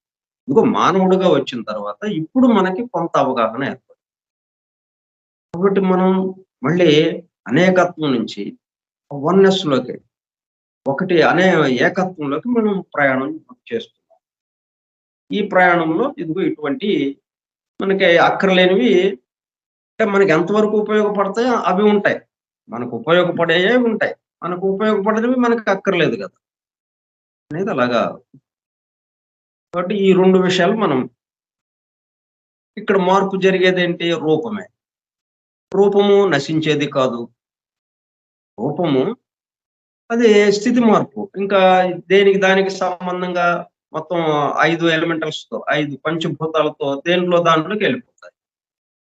ఇంకో మానవుడిగా వచ్చిన తర్వాత ఇప్పుడు మనకి కొంత అవగాహన ఏర్పడింది. కాబట్టి మనం మళ్ళీ అనేకత్వం నుంచి వన్నెస్ లోకి ఒకటి ఏకత్వంలోకి మనం ప్రయాణం చేస్తున్నాం. ఈ ప్రయాణంలో ఇదిగో ఇటువంటి మనకి అక్కర్లేనివి అంటే మనకి ఎంతవరకు ఉపయోగపడతాయో అవి ఉంటాయి. మనకు ఉపయోగపడేవే ఉంటాయి. మనకు ఉపయోగపడనివి మనకు అక్కర్లేదు కదా! అనేది అలాగా. కాబట్టి ఈ 2 విషయాలు మనం ఇక్కడ మార్పు జరిగేదేంటి? రూపమే. రూపము నశించేది కాదు. రూపము అది స్థితి మార్పు. ఇంకా దేనికి దానికి సంబంధంగా మొత్తం 5 ఎలిమెంటల్స్‌తో 5 పంచభూతాలతో దేంట్లో దాంట్లోకి వెళ్ళిపోతాయి.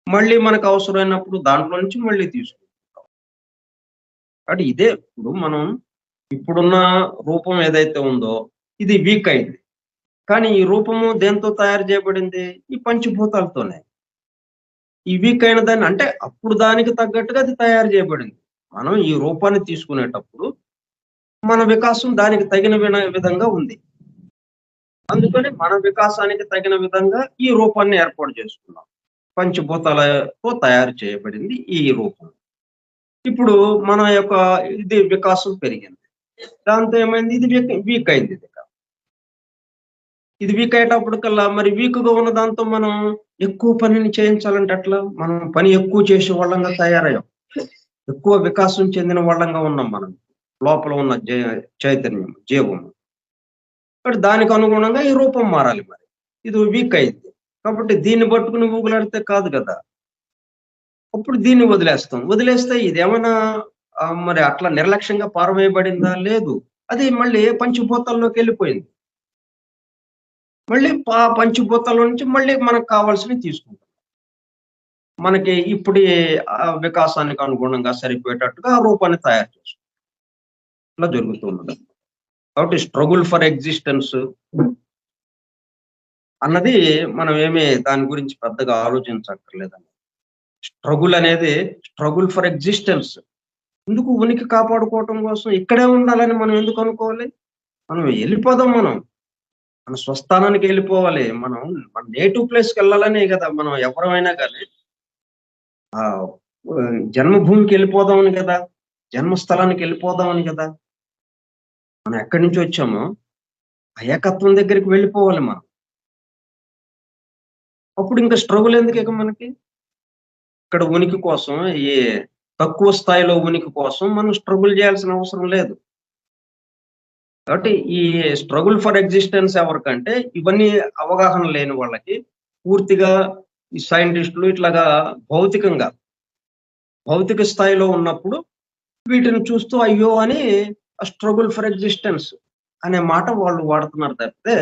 మళ్ళీ మనకు అవసరమైనప్పుడు దాంట్లో నుంచి మళ్ళీ తీసుకుంటాం. కాబట్టి ఇదే ఇప్పుడు మనం ఇప్పుడున్న రూపం ఏదైతే ఉందో ఇది వీక్ అయింది. కానీ ఈ రూపము దేంతో తయారు చేయబడింది? ఈ పంచభూతాలతోనే. ఈ వీక్ అయిన దాన్ని అంటే అప్పుడు దానికి తగ్గట్టుగా అది తయారు చేయబడింది. మనం ఈ రూపాన్ని తీసుకునేటప్పుడు మన వికాసం దానికి తగిన విధంగా ఉంది. అందుకని మన వికాసానికి తగిన విధంగా ఈ రూపాన్ని ఏర్పాటు చేసుకున్నాం. పంచభూతాలతో తయారు చేయబడింది ఈ రూపం. ఇప్పుడు మన యొక్క ఇది వికాసం పెరిగింది. దాంతో ఏమైంది? ఇది వీక్ అయింది. ఇది వీక్ అయ్యేటప్పటికల్లా మరి వీక్‌గా ఉన్న దాంతో మనం ఎక్కువ పనిని చేయించాలంటే ఎట్లా? మనం పని ఎక్కువ చేసే వాళ్ళంగా తయారయ్యాం. ఎక్కువ వికాసం చెందిన వాళ్ళంగా ఉన్నాం మనం. లోపల ఉన్న చైతన్యం, జీవము. కాబట్టి దానికి అనుగుణంగా ఈ రూపం మారాలి మరి. ఇది వీక్ అయింది. కాబట్టి దీన్ని పట్టుకుని ఊగులాడితే కాదు కదా! అప్పుడు దీన్ని వదిలేస్తాం. వదిలేస్తే ఇదేమన్నా మరి అట్లా నిర్లక్ష్యంగా పారవేయబడిందా? లేదు. అది మళ్ళీ పంచభూతాల్లోకెళ్ళిపోయింది. మళ్ళీ పంచభూతాల నుంచి మళ్ళీ మనకు కావాల్సినవి తీసుకుంటాం. మనకి ఇప్పుడు వికాసానికి అనుగుణంగా సరిపోయేటట్టుగా ఆ రూపాన్ని తయారు చేసుకుంటాం. ఇట్లా జరుగుతున్నది. కాబట్టి స్ట్రగుల్ ఫర్ ఎగ్జిస్టెన్స్ అన్నది మనం దాని గురించి పెద్దగా ఆలోచించక్కర్లేదండి. Struggle for existence. ఎందుకు ఉనికి కాపాడుకోవటం కోసం ఇక్కడే ఉండాలని మనం ఎందుకు అనుకోవాలి? మనం వెళ్ళిపోదాం మనం. మన స్వస్థానానికి వెళ్ళిపోవాలి. మన నేటివ్ ప్లేస్‌కి వెళ్ళాలనే కదా మనం ఎవరమైనా కానీ జన్మభూమికి వెళ్ళిపోదామని కదా! జన్మస్థలానికి వెళ్ళిపోదామని కదా! మనం ఎక్కడి నుంచి వచ్చామో ఆ ఏకత్వం దగ్గరికి వెళ్ళిపోవాలి మనం. అప్పుడు ఇంకా స్ట్రగుల్ ఎందుకు ఇక మనకి? ఇక్కడ ఉనికి కోసం తక్కువ స్థాయిలో ఉనికి కోసం మనం స్ట్రగుల్ చేయాల్సిన అవసరం లేదు. కాబట్టి ఈ స్ట్రగుల్ ఫర్ ఎగ్జిస్టెన్స్ ఎవరికంటే ఇవన్నీ అవగాహన లేని వాళ్ళకి పూర్తిగా ఈ సైంటిస్టులు ఇట్లాగా భౌతిక స్థాయిలో ఉన్నప్పుడు వీటిని చూస్తూ అయ్యో అని స్ట్రగుల్ ఫర్ ఎగ్జిస్టెన్స్ అనే మాట వాళ్ళు వాడుతున్నారు తప్పితే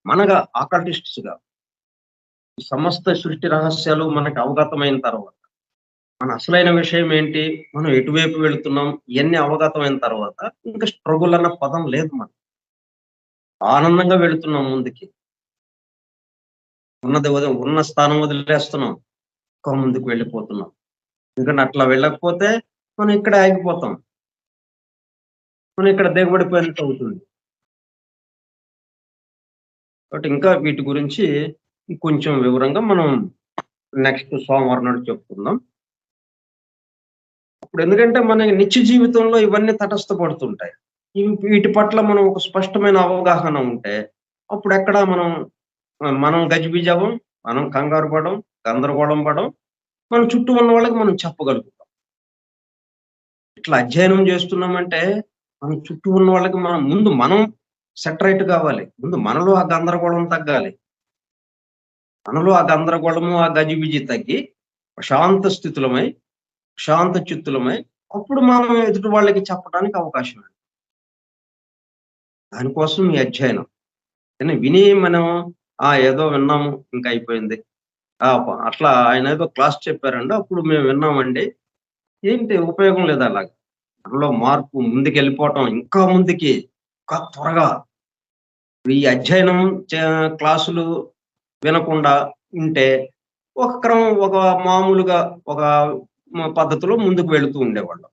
మనగా ఆకల్టిస్ట్స్‌గా సమస్త సృష్టి రహస్యాలు మనకు అవగతమైన తర్వాత మన అసలైన విషయం ఏంటి? మనం ఎటువైపు వెళుతున్నాం? ఇయన్నీ అవగతమైన తర్వాత ఇంకా స్ట్రగుల్ అన్న పదం లేదు మనకి. ఆనందంగా వెళుతున్నాం ముందుకి. ఉన్న స్థానం వదిలేస్తున్నాం. ఇంకా ముందుకు వెళ్ళిపోతున్నాం. ఎందుకంటే అట్లా వెళ్ళకపోతే మనం ఇక్కడే ఆగిపోతాం. మనం ఇక్కడ దిగబడిపోయినట్టు అవుతుంది. కాబట్టి ఇంకా వీటి గురించి కొంచెం వివరంగా మనం నెక్స్ట్ సోమవారం నాడు చెప్పుకుందాం. ఇప్పుడు ఎందుకంటే మన నిత్య జీవితంలో ఇవన్నీ తటస్థపడుతుంటాయి. వీటి పట్ల మనం ఒక స్పష్టమైన అవగాహన ఉంటే అప్పుడు ఎక్కడ మనం గజిబిజవ్వం, మనం కంగారు పడం, గందరగోళం పడం, మన చుట్టూ ఉన్న వాళ్ళకి మనం చెప్పగలుగుతాం. ఇట్లా అధ్యయనం చేస్తున్నామంటే మన చుట్టూ ఉన్న వాళ్ళకి మనం సెటరేట్ కావాలి. ముందు మనలో ఆ గందరగోళం తగ్గాలి. మనలో ఆ గందరగోళము, ఆ గజిబిజి తగ్గి ప్రశాంత స్థితులమై, శాంత చిత్తులమై అప్పుడు మనం ఎదుటి వాళ్ళకి చెప్పడానికి అవకాశం ఉంది. దానికోసం ఈ అధ్యయనం. విని మనం ఏదో విన్నాము ఇంకా అయిపోయింది. అట్లా ఆయన ఏదో క్లాస్ చెప్పారండి అప్పుడు మేము విన్నామండి. ఏంటి ఉపయోగం లేదు అలాగా. మనలో మార్పు ముందుకెళ్ళిపోవటం ఇంకా ముందుకి ఇంకా త్వరగా ఈ అధ్యయనం క్లాసులు వినకుండా ఉంటే ఒక మామూలుగా ఒక పద్ధతిలో ముందుకు వెళుతూ ఉండేవాళ్ళం.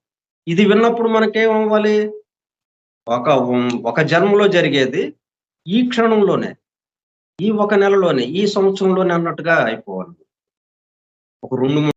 ఇది విన్నప్పుడు మనకేమవ్వాలి? ఒక జన్మలో జరిగేది ఈ క్షణంలోనే, ఈ ఒక నెలలోనే, ఈ సంవత్సరంలోనే అన్నట్టుగా అయిపోవాలి. ఒక 2, 3